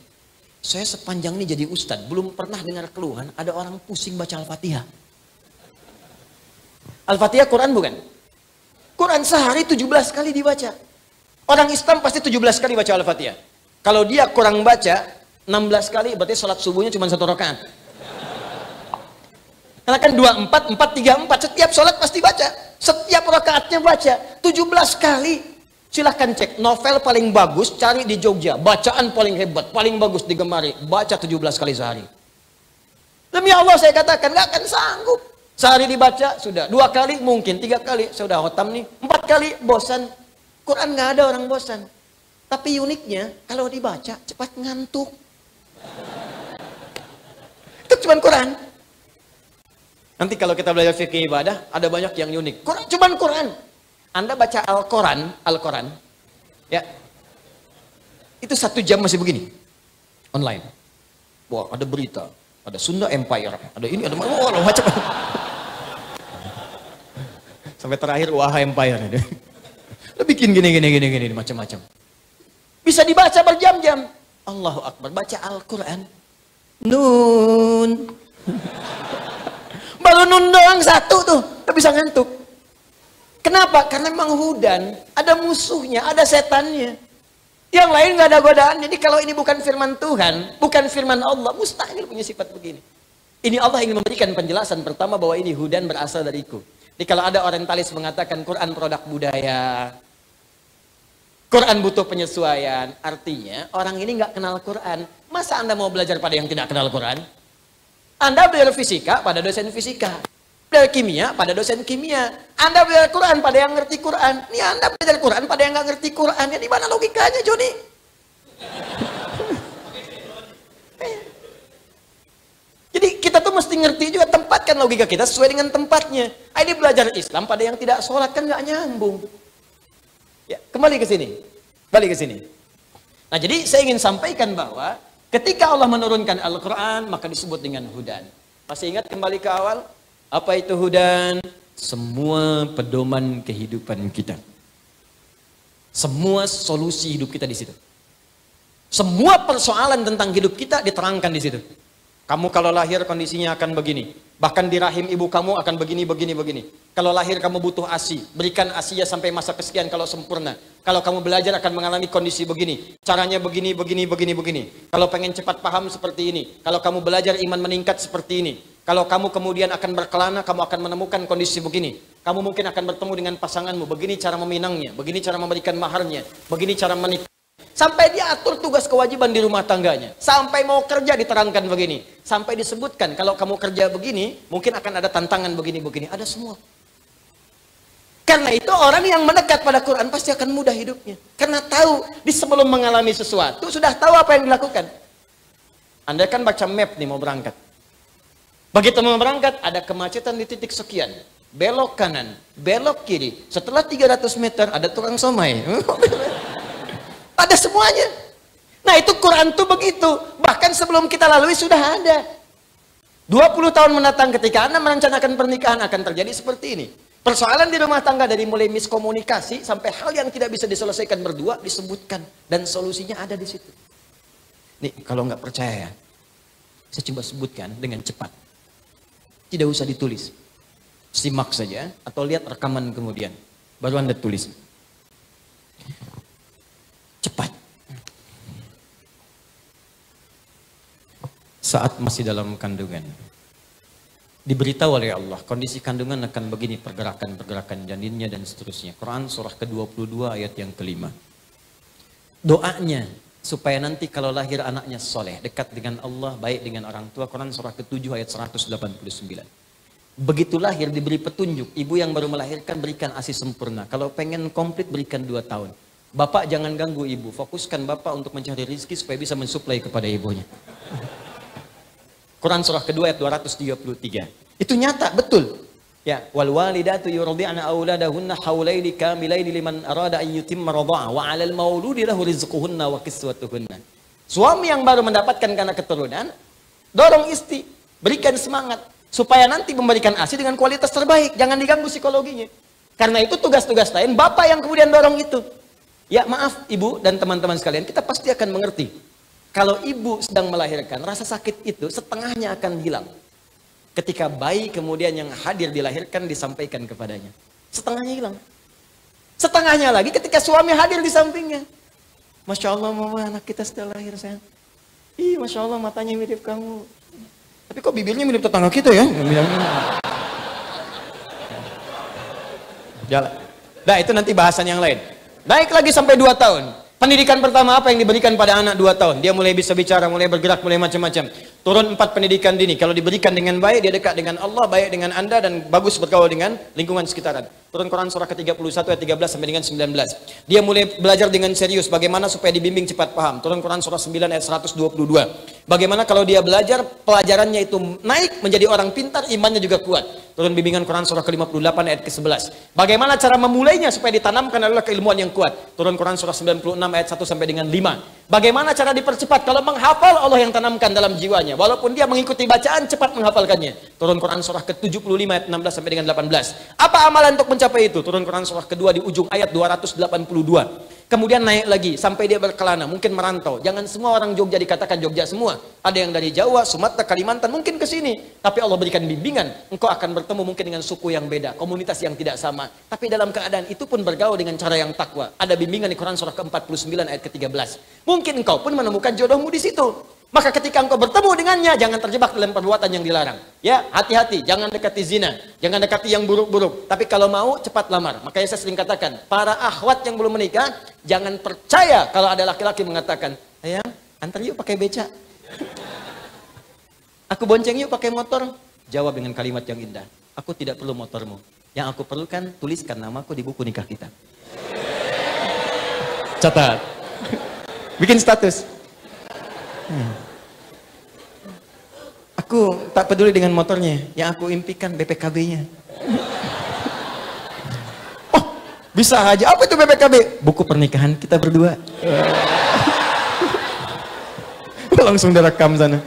Saya sepanjang ini jadi ustadz belum pernah dengar keluhan ada orang pusing baca Al-Fatihah. Al-Fatihah Quran bukan? Quran sehari 17 kali dibaca. Orang Islam pasti 17 kali baca Al-Fatihah. Kalau dia kurang baca 16 kali berarti sholat subuhnya cuma 1 rakaat. Karena kan 24, 4, 3, 4 setiap sholat pasti baca. Setiap rakaatnya baca 17 kali. Silahkan cek novel paling bagus cari di Jogja. Bacaan paling hebat, paling bagus digemari. Baca 17 kali sehari. Demi Allah saya katakan gak akan sanggup. Sehari dibaca sudah 2 kali mungkin 3 kali sudah hotam nih. 4 kali bosan. Quran gak ada orang bosan. Tapi uniknya kalau dibaca cepat ngantuk. Itu cuma Quran. Nanti kalau kita belajar fikih ibadah, ada banyak yang unik. Quran, cuman Quran. Anda baca Al-Quran, ya, itu 1 jam masih begini, online. Wah, ada berita, Ada Sunda Empire, ada ini, ada macam. Sampai terakhir Wah Empire. Lo bikin gini macam-macam. Bisa dibaca berjam-jam. Allahu Akbar, baca Al-Quran. Nun. Baru nun doang satu tuh, udah bisa ngantuk. Kenapa? Karena memang hudan, ada musuhnya, ada setannya. Yang lain nggak ada godaan. Jadi kalau ini bukan firman Tuhan, bukan firman Allah, mustahil punya sifat begini. Ini Allah ingin memberikan penjelasan pertama bahwa ini hudan berasal dariku. Jadi kalau ada orientalis mengatakan Quran produk budaya, Quran butuh penyesuaian, artinya orang ini nggak kenal Quran. Masa Anda mau belajar pada yang tidak kenal Quran? Anda belajar fisika pada dosen fisika, belajar kimia pada dosen kimia. Anda belajar Quran pada yang ngerti Quran. Ini Anda belajar Quran pada yang nggak ngerti Quran. Ya di mana logikanya, Joni? Jadi kita tuh mesti ngerti juga, tempatkan logika kita sesuai dengan tempatnya. Ini belajar Islam pada yang tidak sholat kan nggak nyambung. Ya, kembali ke sini. Balik ke sini. Nah, jadi saya ingin sampaikan bahwa ketika Allah menurunkan Al-Quran, maka disebut dengan hudan. Masih ingat kembali ke awal? Apa itu hudan? Semua pedoman kehidupan kita. Semua solusi hidup kita di situ. Semua persoalan tentang hidup kita diterangkan di situ. Kamu kalau lahir kondisinya akan begini. Bahkan di rahim ibu kamu akan begini. Kalau lahir kamu butuh ASI. Berikan ASI ya sampai masa kesekian kalau sempurna. Kalau kamu belajar akan mengalami kondisi begini. Caranya begini. Kalau pengen cepat paham seperti ini. Kalau kamu belajar iman meningkat seperti ini. Kalau kamu kemudian akan berkelana, kamu akan menemukan kondisi begini. Kamu mungkin akan bertemu dengan pasanganmu. Begini cara meminangnya. Begini cara memberikan maharnya. Begini cara menikah. Sampai dia atur tugas kewajiban di rumah tangganya. Sampai mau kerja diterangkan begini. Sampai disebutkan kalau kamu kerja begini, mungkin akan ada tantangan begini. Ada semua. Karena itu orang yang mendekat pada Quran pasti akan mudah hidupnya. Karena tahu di sebelum mengalami sesuatu sudah tahu apa yang dilakukan. Anda kan baca map nih mau berangkat. Begitu mau berangkat ada kemacetan di titik sekian. Belok kanan, belok kiri. Setelah 300 meter ada tukang somai. Ada semuanya. Nah itu Quran tuh begitu. Bahkan sebelum kita lalui sudah ada. 20 tahun mendatang ketika Anda merencanakan pernikahan akan terjadi seperti ini. Persoalan di rumah tangga dari mulai miskomunikasi sampai hal yang tidak bisa diselesaikan berdua disebutkan. Dan solusinya ada di situ. Nih kalau nggak percaya, saya coba sebutkan dengan cepat. Tidak usah ditulis. Simak saja atau lihat rekaman kemudian. Baru Anda tulis. Cepat. Saat masih dalam kandungan, diberitahu oleh Allah, kondisi kandungan akan begini, pergerakan janinnya dan seterusnya. Quran surah ke-22 ayat yang kelima. Doanya, supaya nanti kalau lahir anaknya soleh, dekat dengan Allah, baik dengan orang tua. Quran surah ke-7 ayat 189. Begitu lahir diberi petunjuk, ibu yang baru melahirkan berikan ASI sempurna. Kalau pengen komplit berikan 2 tahun. Bapak jangan ganggu ibu, fokuskan bapak untuk mencari rezeki supaya bisa mensuplai kepada ibunya. Quran surah kedua ayat 233. Itu nyata, betul. Ya, wal walidatu yurdi'na auladahunna haulaini kamilaini liman arada an yutimma radha'a wa 'alal mauludi lahu rizquhunna wa kiswatuhunna. Suami yang baru mendapatkan karena keturunan, dorong istri, berikan semangat supaya nanti memberikan ASI dengan kualitas terbaik, jangan diganggu psikologinya. Karena itu tugas-tugas lain bapak yang kemudian dorong itu. Ya maaf ibu dan teman-teman sekalian, kita pasti akan mengerti. Kalau ibu sedang melahirkan, rasa sakit itu setengahnya akan hilang. Ketika bayi kemudian yang hadir dilahirkan disampaikan kepadanya. Setengahnya hilang. Setengahnya lagi ketika suami hadir di sampingnya. Masya Allah mama, anak kita sudah lahir sayang. Ih Masya Allah matanya mirip kamu. Tapi kok bibirnya mirip tetangga kita ya? Jalan. Nah itu nanti bahasan yang lain. Naik lagi sampai 2 tahun. Pendidikan pertama apa yang diberikan pada anak 2 tahun? Dia mulai bisa bicara, mulai bergerak, mulai macam-macam. Turun 4 pendidikan dini. Kalau diberikan dengan baik, dia dekat dengan Allah, baik dengan Anda, dan bagus bergaul dengan lingkungan sekitaran. Turun Quran surah ke-31 ayat 13 sampai dengan 19. Dia mulai belajar dengan serius, bagaimana supaya dibimbing cepat paham. Turun Quran surah 9 ayat 122. Bagaimana kalau dia belajar, pelajarannya itu naik, menjadi orang pintar, imannya juga kuat. Turun bimbingan Quran surah ke-58 ayat ke-11. Bagaimana cara memulainya supaya ditanamkan adalah keilmuan yang kuat. Turun Quran surah 96 ayat 1 sampai dengan 5. Bagaimana cara dipercepat? Kalau menghafal, Allah yang tanamkan dalam jiwanya. Walaupun dia mengikuti bacaan, cepat menghafalkannya. Turun Quran surah ke-75 ayat 16 sampai dengan 18. Apa amalan untuk mencapai itu? Turun Quran surah kedua di ujung ayat 282. Kemudian naik lagi sampai dia berkelana, mungkin merantau. Jangan semua orang Jogja dikatakan Jogja semua. Ada yang dari Jawa, Sumatera, Kalimantan, mungkin ke sini. Tapi Allah berikan bimbingan. Engkau akan bertemu mungkin dengan suku yang beda, komunitas yang tidak sama. Tapi dalam keadaan itu pun bergaul dengan cara yang takwa. Ada bimbingan di Quran surah ke-49 ayat ke-13. Mungkin engkau pun menemukan jodohmu di situ. Maka ketika engkau bertemu dengannya, jangan terjebak dalam perbuatan yang dilarang. Ya, hati-hati, jangan dekati zina, jangan dekati yang buruk-buruk. Tapi kalau mau, cepat lamar. Makanya saya sering katakan, para akhwat yang belum menikah, jangan percaya kalau ada laki-laki mengatakan, sayang, antar yuk pakai beca. Aku bonceng yuk pakai motor. Jawab dengan kalimat yang indah, aku tidak perlu motormu. Yang aku perlukan, tuliskan namaku di buku nikah kita. Catat. Bikin status. Aku tak peduli dengan motornya, yang aku impikan BPKB-nya. Oh, bisa aja. Apa itu BPKB? Buku pernikahan kita berdua. Langsung direkam sana.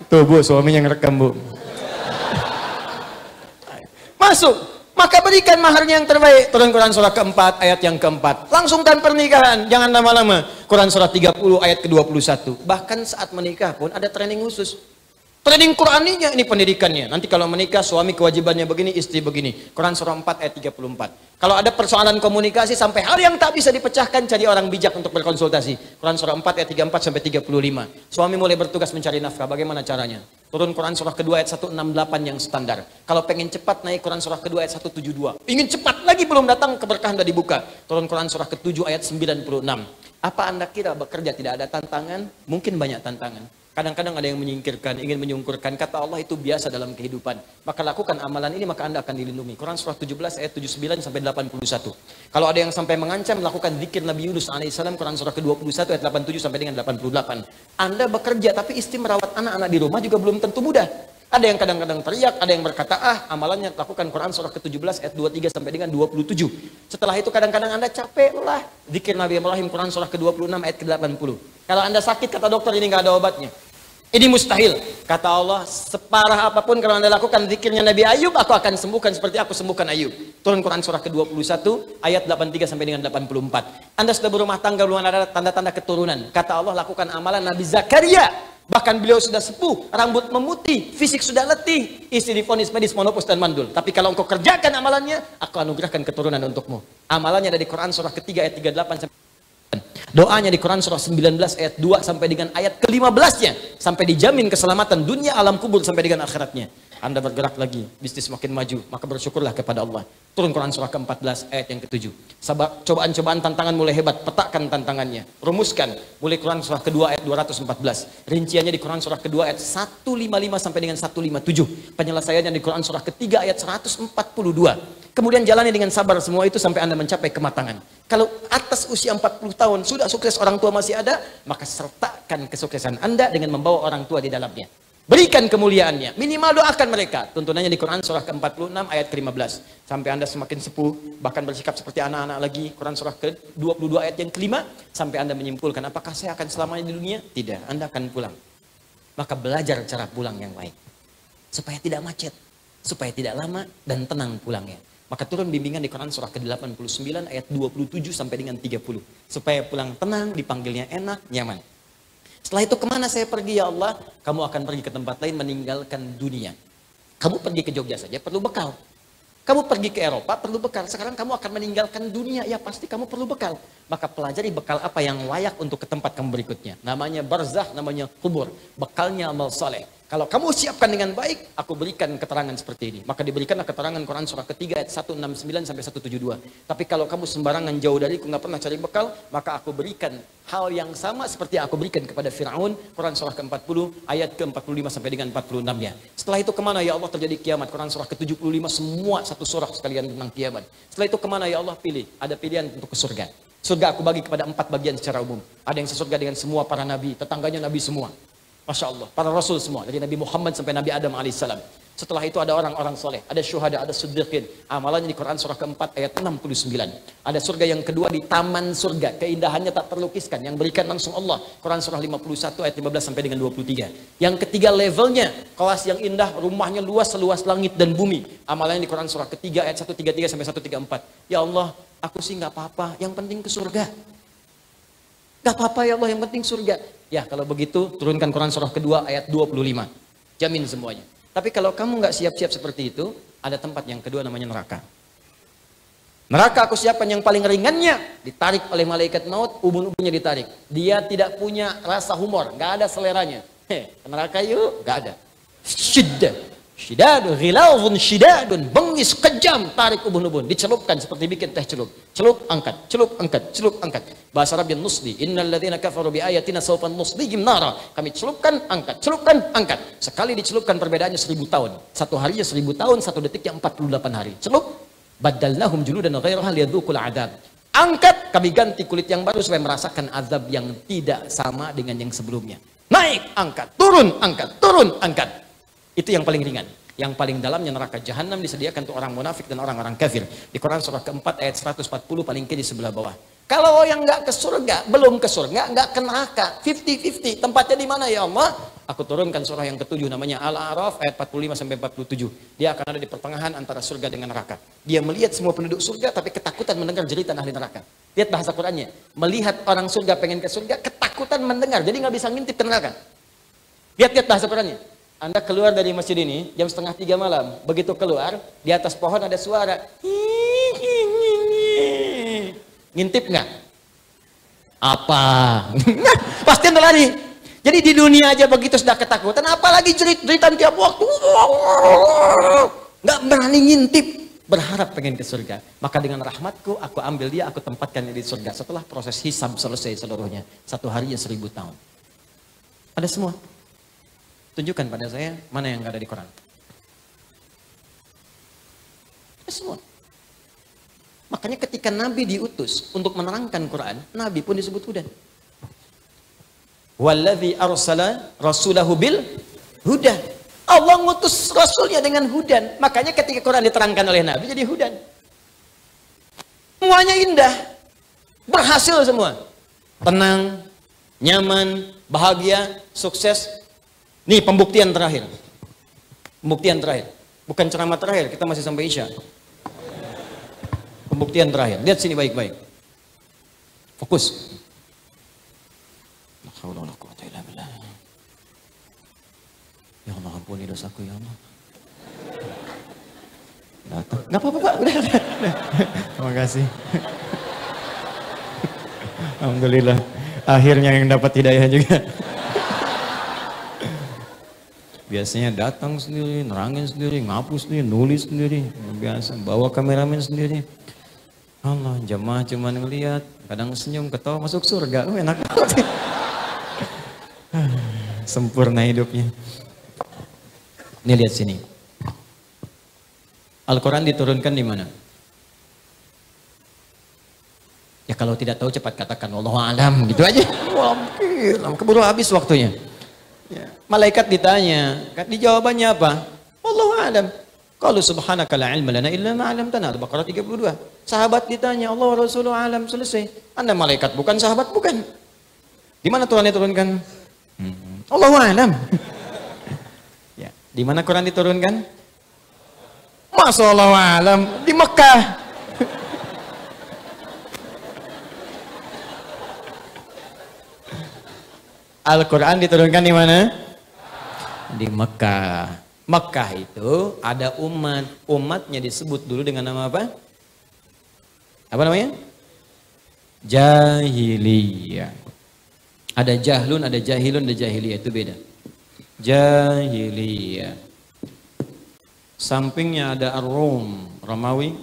Tuh Bu, suaminya ngerekam Bu. Masuk. Maka berikan maharnya yang terbaik. Turun Quran surah keempat ayat yang keempat. Langsungkan pernikahan, jangan lama-lama. Quran surah 30 ayat ke-21. Bahkan saat menikah pun ada training khusus. Training Quraninya, ini pendidikannya. Nanti kalau menikah suami kewajibannya begini, istri begini. Quran surah 4 ayat 34. Kalau ada persoalan komunikasi sampai hal yang tak bisa dipecahkan, cari orang bijak untuk berkonsultasi. Quran surah 4 ayat 34 sampai 35. Suami mulai bertugas mencari nafkah, bagaimana caranya? Turun Quran surah kedua ayat 168 yang standar. Kalau pengen cepat naik Quran surah kedua ayat 172. Ingin cepat lagi belum datang, keberkahan sudah dibuka. Turun Quran surah ke-7 ayat 96. Apa Anda kira bekerja tidak ada tantangan? Mungkin banyak tantangan. Kadang-kadang ada yang menyingkirkan, ingin menyungkurkan. Kata Allah itu biasa dalam kehidupan. Maka lakukan amalan ini, maka Anda akan dilindungi. Quran surah 17 ayat 79 sampai 81. Kalau ada yang sampai mengancam, lakukan zikir Nabi Yunus alaihissalam. Quran surah ke-21 ayat 87 sampai dengan 88. Anda bekerja tapi istri merawat anak-anak di rumah juga belum tentu mudah. Ada yang kadang-kadang teriak, ada yang berkata, amalannya lakukan. Quran surah ke-17 ayat 23 sampai dengan 27. Setelah itu kadang-kadang Anda capek, lelah. Zikir Nabi Ibrahim Quran surah ke-26 ayat ke-80. Kalau Anda sakit, kata dokter, ini nggak ada obatnya. Ini mustahil. Kata Allah, separah apapun kalau Anda lakukan zikirnya Nabi Ayub, aku akan sembuhkan seperti aku sembuhkan Ayub. Turun Quran surah ke-21 ayat 83 sampai dengan 84. Anda sudah berumah tangga, belum ada tanda-tanda keturunan. Kata Allah, lakukan amalan Nabi Zakaria. Bahkan beliau sudah sepuh, rambut memutih, fisik sudah letih, istri divonis medis, monopus dan mandul. Tapi kalau engkau kerjakan amalannya, aku anugerahkan keturunan untukmu. Amalannya dari Quran surah ketiga ayat 38 sampai doanya di Quran surah 19 ayat 2 sampai dengan ayat ke-15-nya. Sampai dijamin keselamatan dunia, alam kubur sampai dengan akhiratnya. Anda bergerak lagi, bisnis makin maju, maka bersyukurlah kepada Allah. Turun Quran surah ke-14 ayat yang ke-7. Cobaan-cobaan tantangan mulai hebat, petakan tantangannya. Rumuskan, mulai Quran surah kedua ayat 214. Rinciannya di Quran surah kedua ayat 155 sampai dengan 157. Penyelesaiannya di Quran surah ketiga ayat 142. Kemudian jalani dengan sabar semua itu sampai Anda mencapai kematangan. Kalau atas usia 40 tahun sudah sukses, orang tua masih ada, maka sertakan kesuksesan Anda dengan membawa orang tua di dalamnya. Berikan kemuliaannya, minimal doakan mereka. Tuntunannya di Quran surah ke-46 ayat ke-15. Sampai Anda semakin sepuh, bahkan bersikap seperti anak-anak lagi. Quran surah ke-22 ayat yang ke-5. Sampai Anda menyimpulkan, apakah saya akan selamanya di dunia? Tidak, Anda akan pulang. Maka belajar cara pulang yang baik. Supaya tidak macet, supaya tidak lama dan tenang pulangnya. Maka turun bimbingan di Quran surah ke-89 ayat 27 sampai dengan 30. Supaya pulang tenang, dipanggilnya enak, nyaman. Setelah itu kemana saya pergi ya Allah? Kamu akan pergi ke tempat lain meninggalkan dunia. Kamu pergi ke Jogja saja perlu bekal. Kamu pergi ke Eropa perlu bekal. Sekarang kamu akan meninggalkan dunia, ya pasti kamu perlu bekal. Maka pelajari bekal apa yang layak untuk ke tempat kamu berikutnya. Namanya barzakh, namanya kubur. Bekalnya amal saleh. Kalau kamu siapkan dengan baik, aku berikan keterangan seperti ini. Maka diberikanlah keterangan Quran surah ketiga ayat 169 sampai 172. Tapi kalau kamu sembarangan jauh dariku, nggak pernah cari bekal, maka aku berikan hal yang sama seperti yang aku berikan kepada Fir'aun. Quran surah ke-40 ayat ke-45 sampai dengan 46-nya. Setelah itu kemana ya Allah terjadi kiamat? Quran surah ke-75 semua satu surah sekalian tentang kiamat. Setelah itu kemana ya Allah pilih? Ada pilihan untuk ke surga. Surga aku bagi kepada 4 bagian secara umum. Ada yang sesurga dengan semua para nabi, tetangganya nabi semua. Masya Allah, para rasul semua, dari Nabi Muhammad sampai Nabi Adam alaihissalam. Setelah itu ada orang-orang soleh, ada syuhada, ada siddiqin. Amalannya di Quran surah keempat ayat 69. Ada surga yang kedua di taman surga, keindahannya tak terlukiskan, yang berikan langsung Allah. Quran surah 51 ayat 15 sampai dengan 23. Yang ketiga levelnya, kelas yang indah, rumahnya luas seluas langit dan bumi. Amalannya di Quran surah ketiga ayat 133 sampai 134. Ya Allah, aku sih nggak apa-apa, yang penting ke surga. Gak apa-apa ya Allah, yang penting surga. Ya kalau begitu turunkan Quran surah kedua ayat 25. Jamin semuanya. Tapi kalau kamu nggak siap-siap seperti itu, ada tempat yang kedua namanya neraka. Neraka aku siapkan yang paling ringannya, ditarik oleh malaikat maut, ubun-ubunnya ditarik. Dia tidak punya rasa humor, nggak ada seleranya. Neraka yuk, nggak ada. Syidadun, ghilawun syidadun, bengis, kejam, tarik ubun-ubun, dicelupkan seperti bikin teh celup. Celup, angkat, celup, angkat, celup, angkat. Bahasa Arabnya nusli, innal ladzina kafaru bi ayatina sawfa nuslihim nara. Kami celupkan, angkat, celupkan, angkat. Sekali dicelupkan perbedaannya 1000 tahun. Satu harinya 1000 tahun, satu detiknya 48 hari. Celup, badalnahum juludan ghairaha liyadzuqul adzab. Angkat, kami ganti kulit yang baru supaya merasakan azab yang tidak sama dengan yang sebelumnya. Naik, angkat, turun, angkat, turun, angkat. Itu yang paling ringan. Yang paling dalamnya neraka jahanam disediakan untuk orang munafik dan orang-orang kafir. Di Quran surah keempat ayat 140 paling kiri sebelah bawah. Kalau yang nggak ke surga, belum ke surga, nggak ke neraka, 50-50. Tempatnya di mana ya Allah? Aku turunkan surah yang ketujuh namanya Al-A'raf ayat 45 sampai 47. Dia akan ada di pertengahan antara surga dengan neraka. Dia melihat semua penduduk surga tapi ketakutan mendengar jeritan ahli neraka. Lihat bahasa Qurannya. Melihat orang surga pengen ke surga, ketakutan mendengar. Jadi nggak bisa ngintip ke neraka. Lihat bahasa Qurannya. Anda keluar dari masjid ini jam 2:30 malam. Begitu keluar, di atas pohon ada suara. Ngintip nggak? Apa? Pasti Anda lari. Jadi di dunia aja begitu sudah ketakutan, apalagi jeritan tiap waktu. Nggak berani ngintip. Berharap pengen ke surga. Maka dengan rahmatku, aku ambil dia, aku tempatkan di surga. Setelah proses hisab selesai seluruhnya. Satu harinya 1000 tahun. Ada semua. Tunjukkan pada saya mana yang nggak ada di Quran. Semua. Makanya ketika Nabi diutus untuk menerangkan Quran, Nabi pun disebut hudan. Walladzi arsala rasulahu bil huda. Allah ngutus rasulnya dengan hudan. Makanya ketika Quran diterangkan oleh Nabi jadi hudan. Semuanya indah. Berhasil semua. Tenang, nyaman, bahagia, sukses. Nih pembuktian terakhir. Pembuktian terakhir. Bukan ceramah terakhir, kita masih sampai Isya. Pembuktian terakhir. Lihat sini baik-baik. Fokus. Ya Allah, ampuni dosaku ya Allah. Datang. Nggak apa-apa Pak. Udah. Terima kasih. Alhamdulillah. Akhirnya yang dapat hidayah juga. Biasanya datang sendiri, nerangin sendiri, ngapus sendiri, nulis sendiri. Biasa, bawa kameramen sendiri. Allah, jemaah cuma ngeliat, kadang senyum, ketawa, masuk surga. Enak banget. Sempurna hidupnya. Ini lihat sini. Al-Quran diturunkan di mana? Ya kalau tidak tahu cepat katakan wallahu alam gitu aja. Wah, keburu habis waktunya. Ya. Malaikat ditanya, di jawabannya apa? Wallahu alam. Qalu subhanaka la ilma lana illa ma 'allamtana. Al-Baqarah 32. Sahabat ditanya, Allah Rasulullah alam, selesai. Anda malaikat bukan, sahabat bukan. Di mana Tuhan diturunkan? Allahu alam. Ya, di mana Quran diturunkan? Masa Allahu alam di Mekah. Al-Quran diturunkan di mana? Di Mekah. Mekah itu ada umat. Umatnya disebut dulu dengan nama apa? Apa namanya? Jahiliyah. Ada jahlun, ada jahilun, ada jahiliyah. Itu beda. Jahiliyah. Sampingnya ada Ar-Rum, Romawi.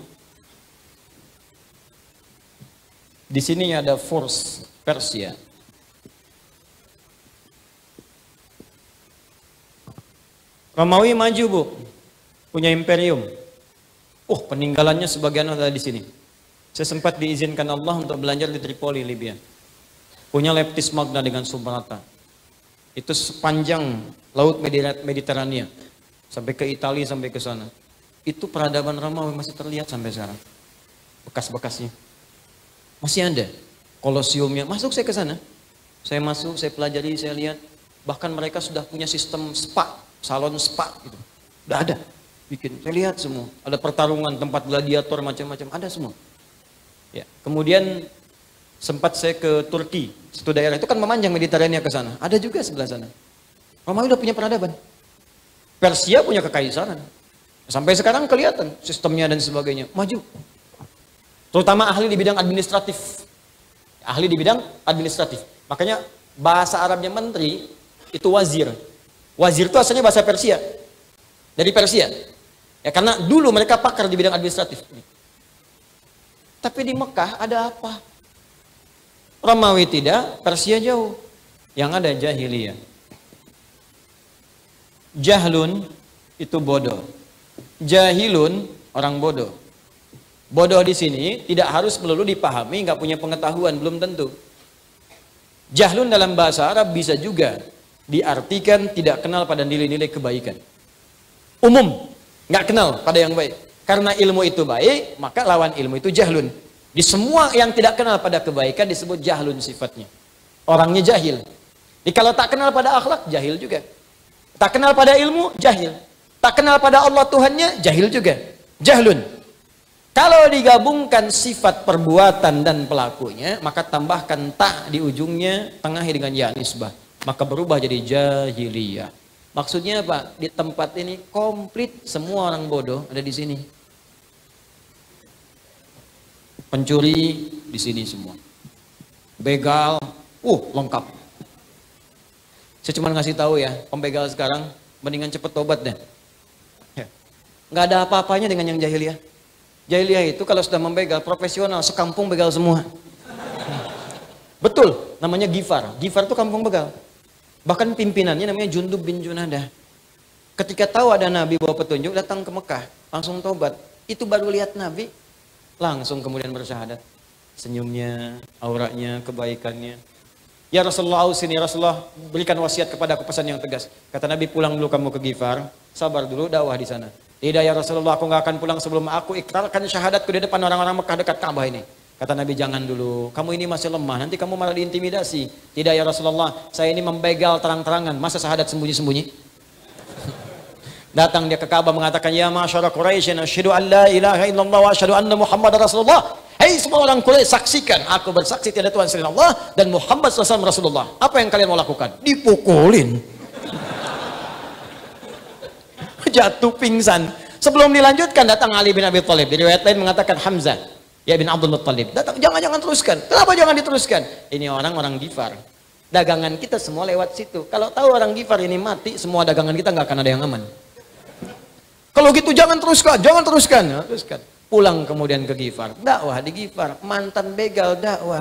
Di sini ada Furs, Persia. Romawi maju bu, punya imperium. Peninggalannya sebagian ada di sini. Saya sempat diizinkan Allah untuk belajar di Tripoli, Libya. Punya leptis magna dengan Subrata. Itu sepanjang laut Mediterania. Sampai ke Italia, sampai ke sana. Itu peradaban Romawi masih terlihat sampai sekarang. Bekas-bekasnya. Masih ada. Kolosiumnya. Masuk saya ke sana. Saya masuk, saya pelajari, saya lihat. Bahkan mereka sudah punya sistem spa. Salon spa gitu. Udah ada. Bikin. Saya lihat semua. Ada pertarungan, tempat gladiator, macam-macam. Ada semua. Ya. Kemudian sempat saya ke Turki. Satu daerah itu kan memanjang Mediterania ke sana. Ada juga sebelah sana. Romawi udah punya peradaban. Persia punya kekaisaran. Sampai sekarang kelihatan sistemnya dan sebagainya. Maju. Terutama ahli di bidang administratif. Ahli di bidang administratif. Makanya bahasa Arabnya menteri itu wazir. Wazir itu asalnya bahasa Persia. Dari Persia. Ya karena dulu mereka pakar di bidang administratif. Tapi di Mekah ada apa? Romawi tidak, Persia jauh. Yang ada jahiliyah. Jahlun itu bodoh. Jahilun orang bodoh. Bodoh di sini tidak harus melulu dipahami, nggak punya pengetahuan, belum tentu. Jahlun dalam bahasa Arab bisa juga diartikan tidak kenal pada nilai-nilai kebaikan. Umum, nggak kenal pada yang baik. Karena ilmu itu baik, maka lawan ilmu itu jahlun. Di semua yang tidak kenal pada kebaikan disebut jahlun sifatnya. Orangnya jahil. Jadi kalau tak kenal pada akhlak, jahil juga. Tak kenal pada ilmu, jahil. Tak kenal pada Allah Tuhannya, jahil juga. Jahlun. Kalau digabungkan sifat perbuatan dan pelakunya, maka tambahkan tak di ujungnya, tengahi dengan ya nisbah. Maka berubah jadi jahiliyah. Maksudnya apa? Di tempat ini komplit semua orang bodoh ada di sini. Pencuri di sini semua. Begal, lengkap. Saya cuma ngasih tahu ya, pembegal sekarang mendingan cepet tobat deh. Ya. Nggak ada apa-apanya dengan yang jahiliyah. Jahiliyah itu kalau sudah membegal profesional, sekampung begal semua. Betul, namanya Gifar. Gifar itu kampung begal. Bahkan pimpinannya namanya Jundub bin Junadah. Ketika tahu ada Nabi bawa petunjuk, datang ke Mekah, langsung tobat. Itu baru lihat Nabi, langsung kemudian bersyahadat. Senyumnya, auranya, kebaikannya. Ya Rasulullah, sini Rasulullah berikan wasiat kepada aku pesan yang tegas. Kata Nabi, pulang dulu kamu ke Gifar, sabar dulu dakwah di sana. Tidak ya Rasulullah, aku nggak akan pulang sebelum aku ikrarkan syahadatku di depan orang-orang Mekah dekat Ka'bah ini. Kata Nabi, jangan dulu, kamu ini masih lemah, nanti kamu malah diintimidasi. Tidak ya Rasulullah, saya ini membegal terang-terangan, masa syahadat sembunyi-sembunyi? Datang dia ke Ka'bah mengatakan, ya ma'asyara Quraisy, asyhadu an la ilaha illallah wa asyhadu anna Muhammadar Rasulullah. Hei semua orang Quraisy, saksikan, aku bersaksi tiada Tuhan selain Allah dan Muhammad SAW Rasulullah. Apa yang kalian mau lakukan? Dipukulin. Jatuh pingsan. Sebelum dilanjutkan datang Ali bin Abi Thalib. Di riwayat lain mengatakan Hamzah, ya bin Abdul Muttalib. Datang, jangan teruskan. Kenapa jangan diteruskan? Ini orang Gifar. Dagangan kita semua lewat situ. Kalau tahu orang Gifar ini mati, semua dagangan kita nggak akan ada yang aman. Kalau gitu jangan teruskan, jangan teruskan. Ya, teruskan. Pulang kemudian ke Gifar, dakwah di Gifar, mantan begal dakwah.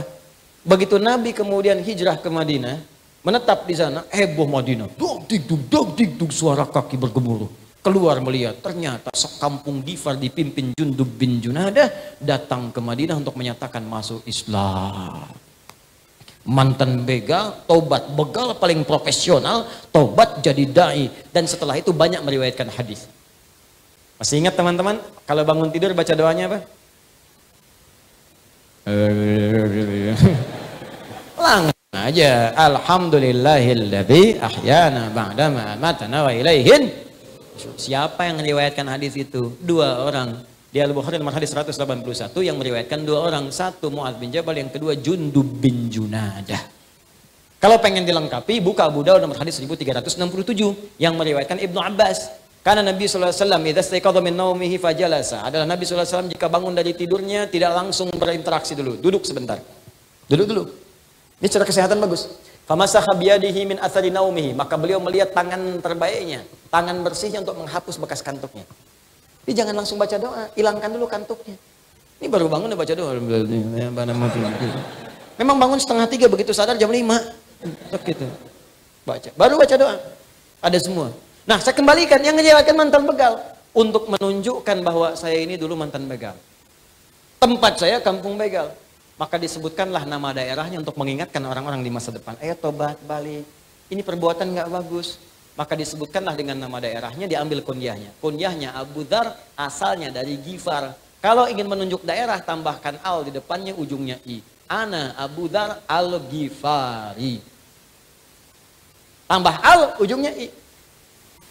Begitu Nabi kemudian hijrah ke Madinah, menetap di sana, heboh Madinah. Dog digdug, suara kaki bergemuruh. Keluar melihat, ternyata sekampung Gifar dipimpin Jundub bin Junadah datang ke Madinah untuk menyatakan masuk Islam. Mantan begal, tobat, begal paling profesional, tobat jadi dai. Dan setelah itu banyak meriwayatkan hadis. Masih ingat teman-teman, kalau bangun tidur baca doanya apa? Langsung aja. Alhamdulillahilladzi ahyana ba'dama amatana wa ilaihin. Siapa yang meriwayatkan hadis itu? Dua orang. Di Al-Bukhari nomor hadis 181 yang meriwayatkan dua orang. Satu Mu'adz bin Jabal, yang kedua Jundub bin Junadah. Kalau pengen dilengkapi, buka Abu Daud nomor hadis 1367 yang meriwayatkan Ibnu Abbas. Karena Nabi SAW idza istayqadha min naumihi fajalasa. Adalah Nabi SAW jika bangun dari tidurnya tidak langsung berinteraksi dulu, duduk sebentar. Duduk dulu. Ini cara kesehatan bagus. Famasakha biyadihi min athari naumihi, maka beliau melihat tangan terbaiknya, tangan bersihnya untuk menghapus bekas kantuknya. Jadi jangan langsung baca doa, hilangkan dulu kantuknya. Ini baru bangun udah baca doa. Memang bangun 2:30, begitu sadar jam 5. Begitu. Baca. Baru baca doa. Ada semua. Nah, saya kembalikan yang ngejelekan mantan begal untuk menunjukkan bahwa saya ini dulu mantan begal. Tempat saya kampung begal. Maka disebutkanlah nama daerahnya untuk mengingatkan orang-orang di masa depan. Ayo tobat balik. ini perbuatan nggak bagus. Maka disebutkanlah dengan nama daerahnya, diambil kunyahnya. Kunyahnya Abu Dzar, asalnya dari Ghifar. Kalau ingin menunjuk daerah, tambahkan al di depannya, ujungnya i. Ana Abu Dzar al-Ghifari. Tambah al, ujungnya i.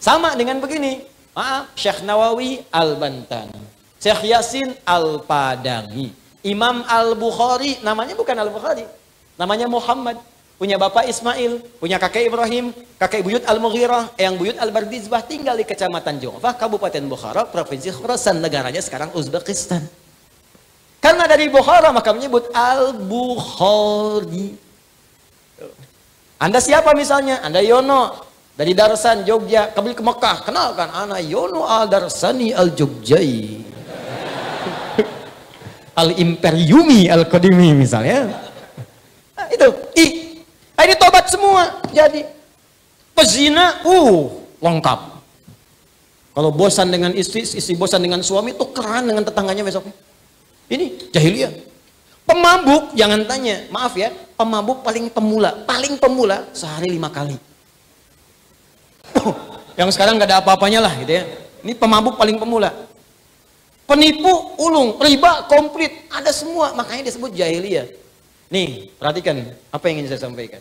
Sama dengan begini. Maaf, Syekh Nawawi al-Bantani. Syekh Yasin al-Padangi. Imam al-Bukhari, namanya bukan al-Bukhari. Namanya Muhammad. Punya bapak Ismail, punya kakek Ibrahim, kakek buyut Al-Mughirah, yang buyut Al-Bardizbah, tinggal di Kecamatan Jongfah, Kabupaten Bukhara, Provinsi Khurasan, negaranya sekarang Uzbekistan. Karena dari Bukhara maka menyebut Al-Bukhari. Anda siapa misalnya? Anda Yono dari Darsan, Jogja, kembali ke Mekah. Kenalkan, ana Yono Al-Darsani Al-Jogjai. Al-Imperiumi Al-Qadimi misalnya. Nah, itu ini tobat semua. Jadi pezina, lengkap. Kalau bosan dengan istri bosan dengan suami, tukeran dengan tetangganya besoknya. Ini jahiliyah. Pemabuk, jangan tanya, maaf ya, pemabuk paling pemula sehari 5 kali. Yang sekarang nggak ada apa-apanya lah, gitu ya. Ini pemabuk paling pemula. Penipu, ulung, riba, komplit, ada semua, makanya disebut jahiliyah. Nih, perhatikan apa yang ingin saya sampaikan.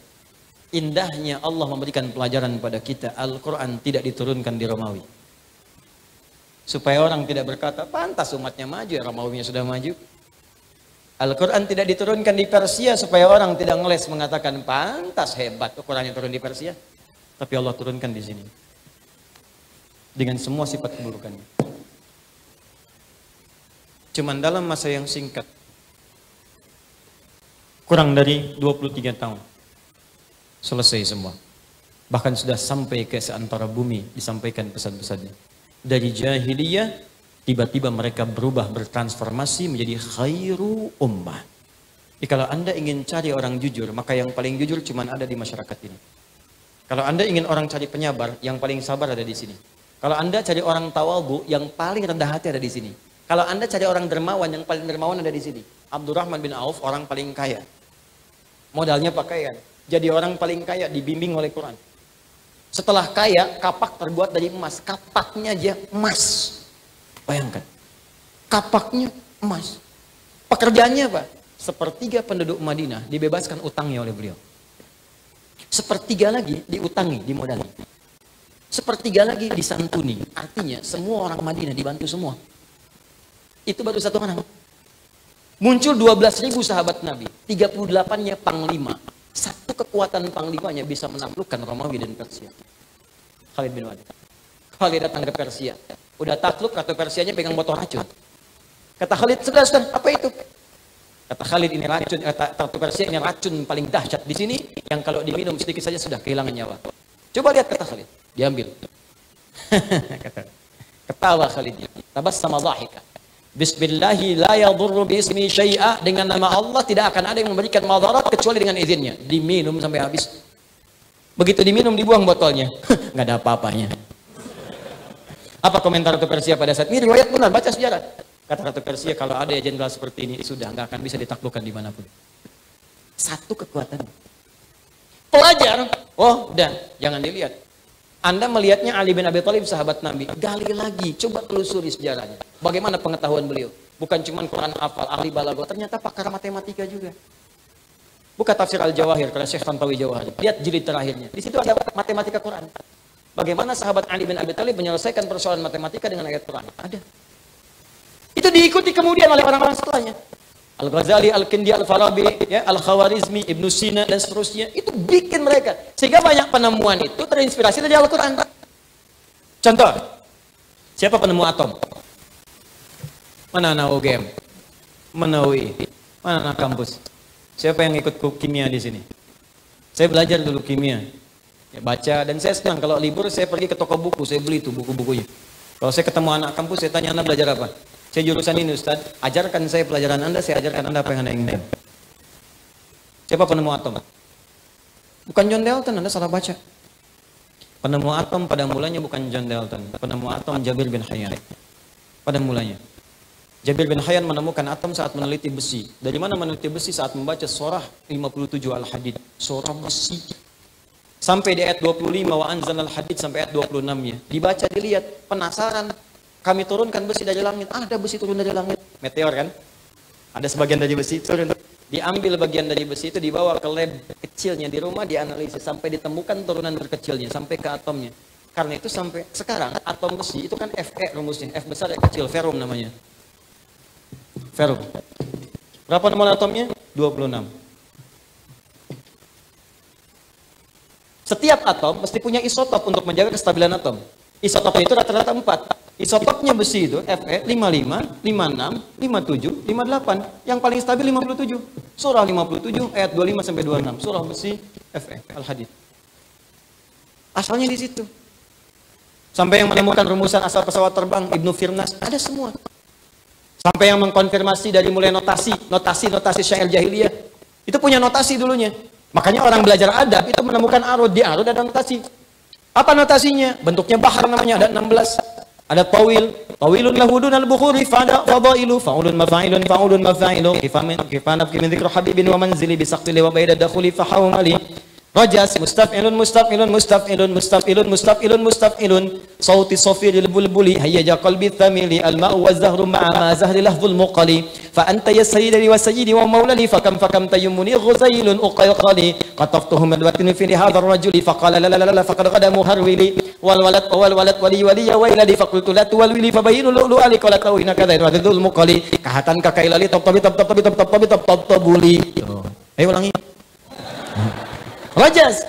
Indahnya Allah memberikan pelajaran pada kita. Al-Quran tidak diturunkan di Romawi. Supaya orang tidak berkata, pantas umatnya maju, Romawinya sudah maju. Al-Quran tidak diturunkan di Persia supaya orang tidak ngeles mengatakan, pantas hebat Qurannya turun di Persia. Tapi Allah turunkan di sini. Dengan semua sifat keburukannya. Cuman dalam masa yang singkat, kurang dari 23 tahun. Selesai semua. Bahkan sudah sampai ke seantara bumi disampaikan pesan-pesannya. Dari jahiliyah, tiba-tiba mereka berubah, bertransformasi menjadi khairu ummah. Jadi kalau Anda ingin cari orang jujur, maka yang paling jujur cuma ada di masyarakat ini. Kalau Anda ingin orang cari penyabar, yang paling sabar ada di sini. Kalau Anda cari orang tawadhu, yang paling rendah hati ada di sini. Kalau Anda cari orang dermawan, yang paling dermawan ada di sini. Abdurrahman bin Auf, orang paling kaya. Modalnya pakaian. Jadi orang paling kaya, dibimbing oleh Quran. Setelah kaya, kapak terbuat dari emas. Kapaknya aja emas. Bayangkan. Kapaknya emas. Pekerjaannya apa? Sepertiga penduduk Madinah dibebaskan utangnya oleh beliau. Sepertiga lagi diutangi, dimodali. Sepertiga lagi disantuni. Artinya semua orang Madinah dibantu semua. Itu baru satu orang. Muncul 12.000 sahabat Nabi, 38-nya panglima. Satu kekuatan panglimanya bisa menaklukkan Romawi dan Persia. Khalid bin Walid. Khalid datang ke Persia. Udah takluk, kata Persianya pegang botol racun. Kata Khalid, sudah, apa itu? Kata Khalid, ini racun, kata Persia, ini racun paling dahsyat di sini, yang kalau diminum sedikit saja sudah kehilangan nyawa. Coba lihat, kata Khalid. Diambil. Ketawa Khalid. Tabas sama dhahika. Bismillahi la yadurru biismi syai'a, dengan nama Allah tidak akan ada yang memberikan madarat kecuali dengan izinnya. Diminum sampai habis. Begitu diminum dibuang botolnya. Nggak ada apa-apanya. Apa komentar Ratu Persia pada saat ini? Riwayat benar, baca sejarah. Kata Ratu Persia, kalau ada jenderal seperti ini sudah nggak akan bisa ditaklukkan dimanapun. Satu kekuatan. Pelajar, udah jangan dilihat. Anda melihatnya Ali bin Abi Thalib sahabat Nabi. Gali lagi, coba telusuri sejarahnya. Bagaimana pengetahuan beliau? Bukan cuma Quran hafal, ahli balaghah, ternyata pakar matematika juga. Buka tafsir Al-Jawahir karena Syekh Tantawi Jawahir. Lihat jilid terakhirnya. Di situ ada matematika Quran. Bagaimana sahabat Ali bin Abi Thalib menyelesaikan persoalan matematika dengan ayat Quran? Ada. Itu diikuti kemudian oleh orang-orang setelahnya. Al-Ghazali, Al-Kindi, Al-Farabi, ya, Al-Khawarizmi, Ibnu Sina, dan seterusnya. Itu bikin mereka. Sehingga banyak penemuan itu terinspirasi dari Al-Quran. Contoh, siapa penemu atom? Mana anak UGM? Mana UI? Mana anak kampus? Siapa yang ikut kimia di sini? Saya belajar dulu kimia. Ya, baca, dan saya senang kalau libur saya pergi ke toko buku, saya beli tuh buku-bukunya. Kalau saya ketemu anak kampus, saya tanya, Anda belajar apa? Saya jurusan ini Ustaz, ajarkan saya pelajaran Anda, saya ajarkan Anda apa yang Anda inginkan. Siapa penemu atom? Bukan John Dalton, Anda salah baca. Penemu atom pada mulanya bukan John Dalton. Penemu atom Jabir bin Hayyan. Pada mulanya. Jabir bin Hayyan menemukan atom saat meneliti besi. Dari mana meneliti besi? Saat membaca surah 57 Al-Hadid. Surah besi. Sampai di ayat 25 wa anzalal hadid sampai ayat 26-nya. Dibaca, dilihat, penasaran. Kami turunkan besi dari langit. Ada besi turun dari langit. Meteor kan? Ada sebagian dari besi turun. Diambil bagian dari besi itu dibawa ke lab kecilnya di rumah, dianalisis sampai ditemukan turunan terkecilnya sampai ke atomnya. Karena itu sampai sekarang atom besi itu kan Fe rumusnya. F besar ya kecil, ferum namanya. Ferum. Berapa nomor atomnya? 26. Setiap atom mesti punya isotop untuk menjaga kestabilan atom. Isotopnya itu rata-rata 4. Isotopnya besi itu Fe 55, 56, 57, 58. Yang paling stabil 57. Surah 57 ayat 25 sampai 26. Surah besi Fe Al-Hadid. Asalnya di situ. Sampai yang menemukan rumusan asal pesawat terbang Ibnu Firnas ada semua. Sampai yang mengkonfirmasi dari mulai notasi syair jahiliyah. Itu punya notasi dulunya. Makanya orang belajar adab itu menemukan arud, di arud ada notasi. Apa notasinya? Bentuknya bahar namanya, ada 16. Ada tawil, tawilun lahudun al-bukhuri fadailu, fa'ulun mafa'ilun, fa'ulun mafa'ilu, kifanab kimin dzikru habibin wa manzili bisaqtili wa baida dakhuli fahawmali. Rajas, mustaf'ilun, mustaf'ilun, mustaf'ilun, mustaf'ilun, mustaf'ilun, mustaf'ilun, sauti safiril bulbuli, hayyaja qalbi thamili, al-ma'u wa zahru ma'a ma zahri lahzul muqali, fa anta ya sayyidi wa sayyidi wa maulali, fakam tayyumuni ghuzailun uqayqali, qataftuhu madwatin fi hadha ar-rajuli, faqala la la la faqad qadamu harwili, wal walad wali wali ya wailadi, faqultu la tuwalwili, fabayinu lu'lu ali qala tawina kadha wa dhul muqali, kahatan kakailali tabtabuli. Ayo ulangi. Rajas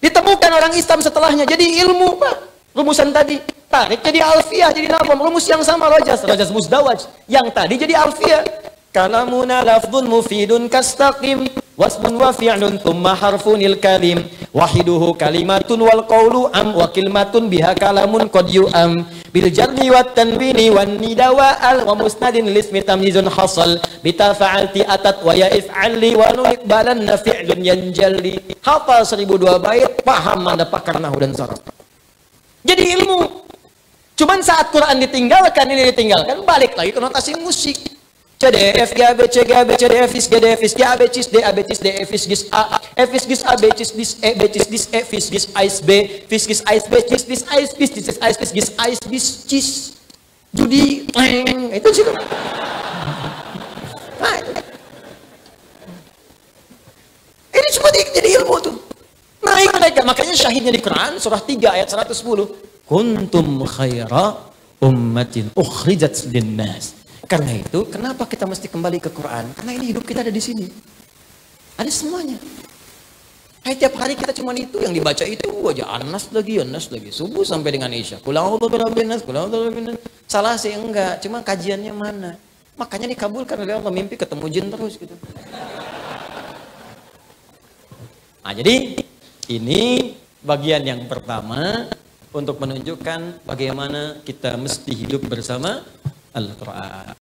ditemukan orang Islam setelahnya jadi ilmu Pak. Rumusan tadi tarik jadi alfiyah, jadi nafam. Rumus yang sama Rajas Muzdawaj. Yang tadi jadi alfiyah. Kalamuna lafdhun mufidun kastaqim wasmun wa fi'lun thumma harfunil kalim wahiduhu kalimatun wal qawlu am wa kalimatun biha kalamun qad yu'am bil jarri wat tanwini wan nida wa al wa musnadin lismi tamyizun hasal bitafa'alti atat wa ya if'ali wa nuqbalan fi'lun yanjalli. Hafal 1002 bait, paham mana pakar nahwu dan saraf. Jadi ilmu. Cuman saat Quran ditinggalkan, ini ditinggalkan, balik lagi ke notasi musik. C D F G A B C G A B C D F is G D F is G A B cis D A B cis D F is gis A F is gis A B cis dis E B cis dis E fis gis ais B fis gis ais B cis dis ais bis dis ais bis gis ais bis cis judi itu sih. Nah, ini cuma jadi ilmu tuh. Naik, makanya syahidnya di Quran surah 3 ayat 110. Kuntum khaira ummatin ukhrijat linnas. Karena itu, kenapa kita mesti kembali ke Quran? Karena ini hidup kita ada di sini. Ada semuanya. Tiap hari kita cuma itu yang dibaca itu aja, Anas lagi, subuh sampai dengan Isya. Salah sih enggak, cuma kajiannya mana? Makanya dikabulkan oleh Allah, mimpi ketemu jin terus gitu. Nah, jadi ini bagian yang pertama untuk menunjukkan bagaimana kita mesti hidup bersama Al-Quran.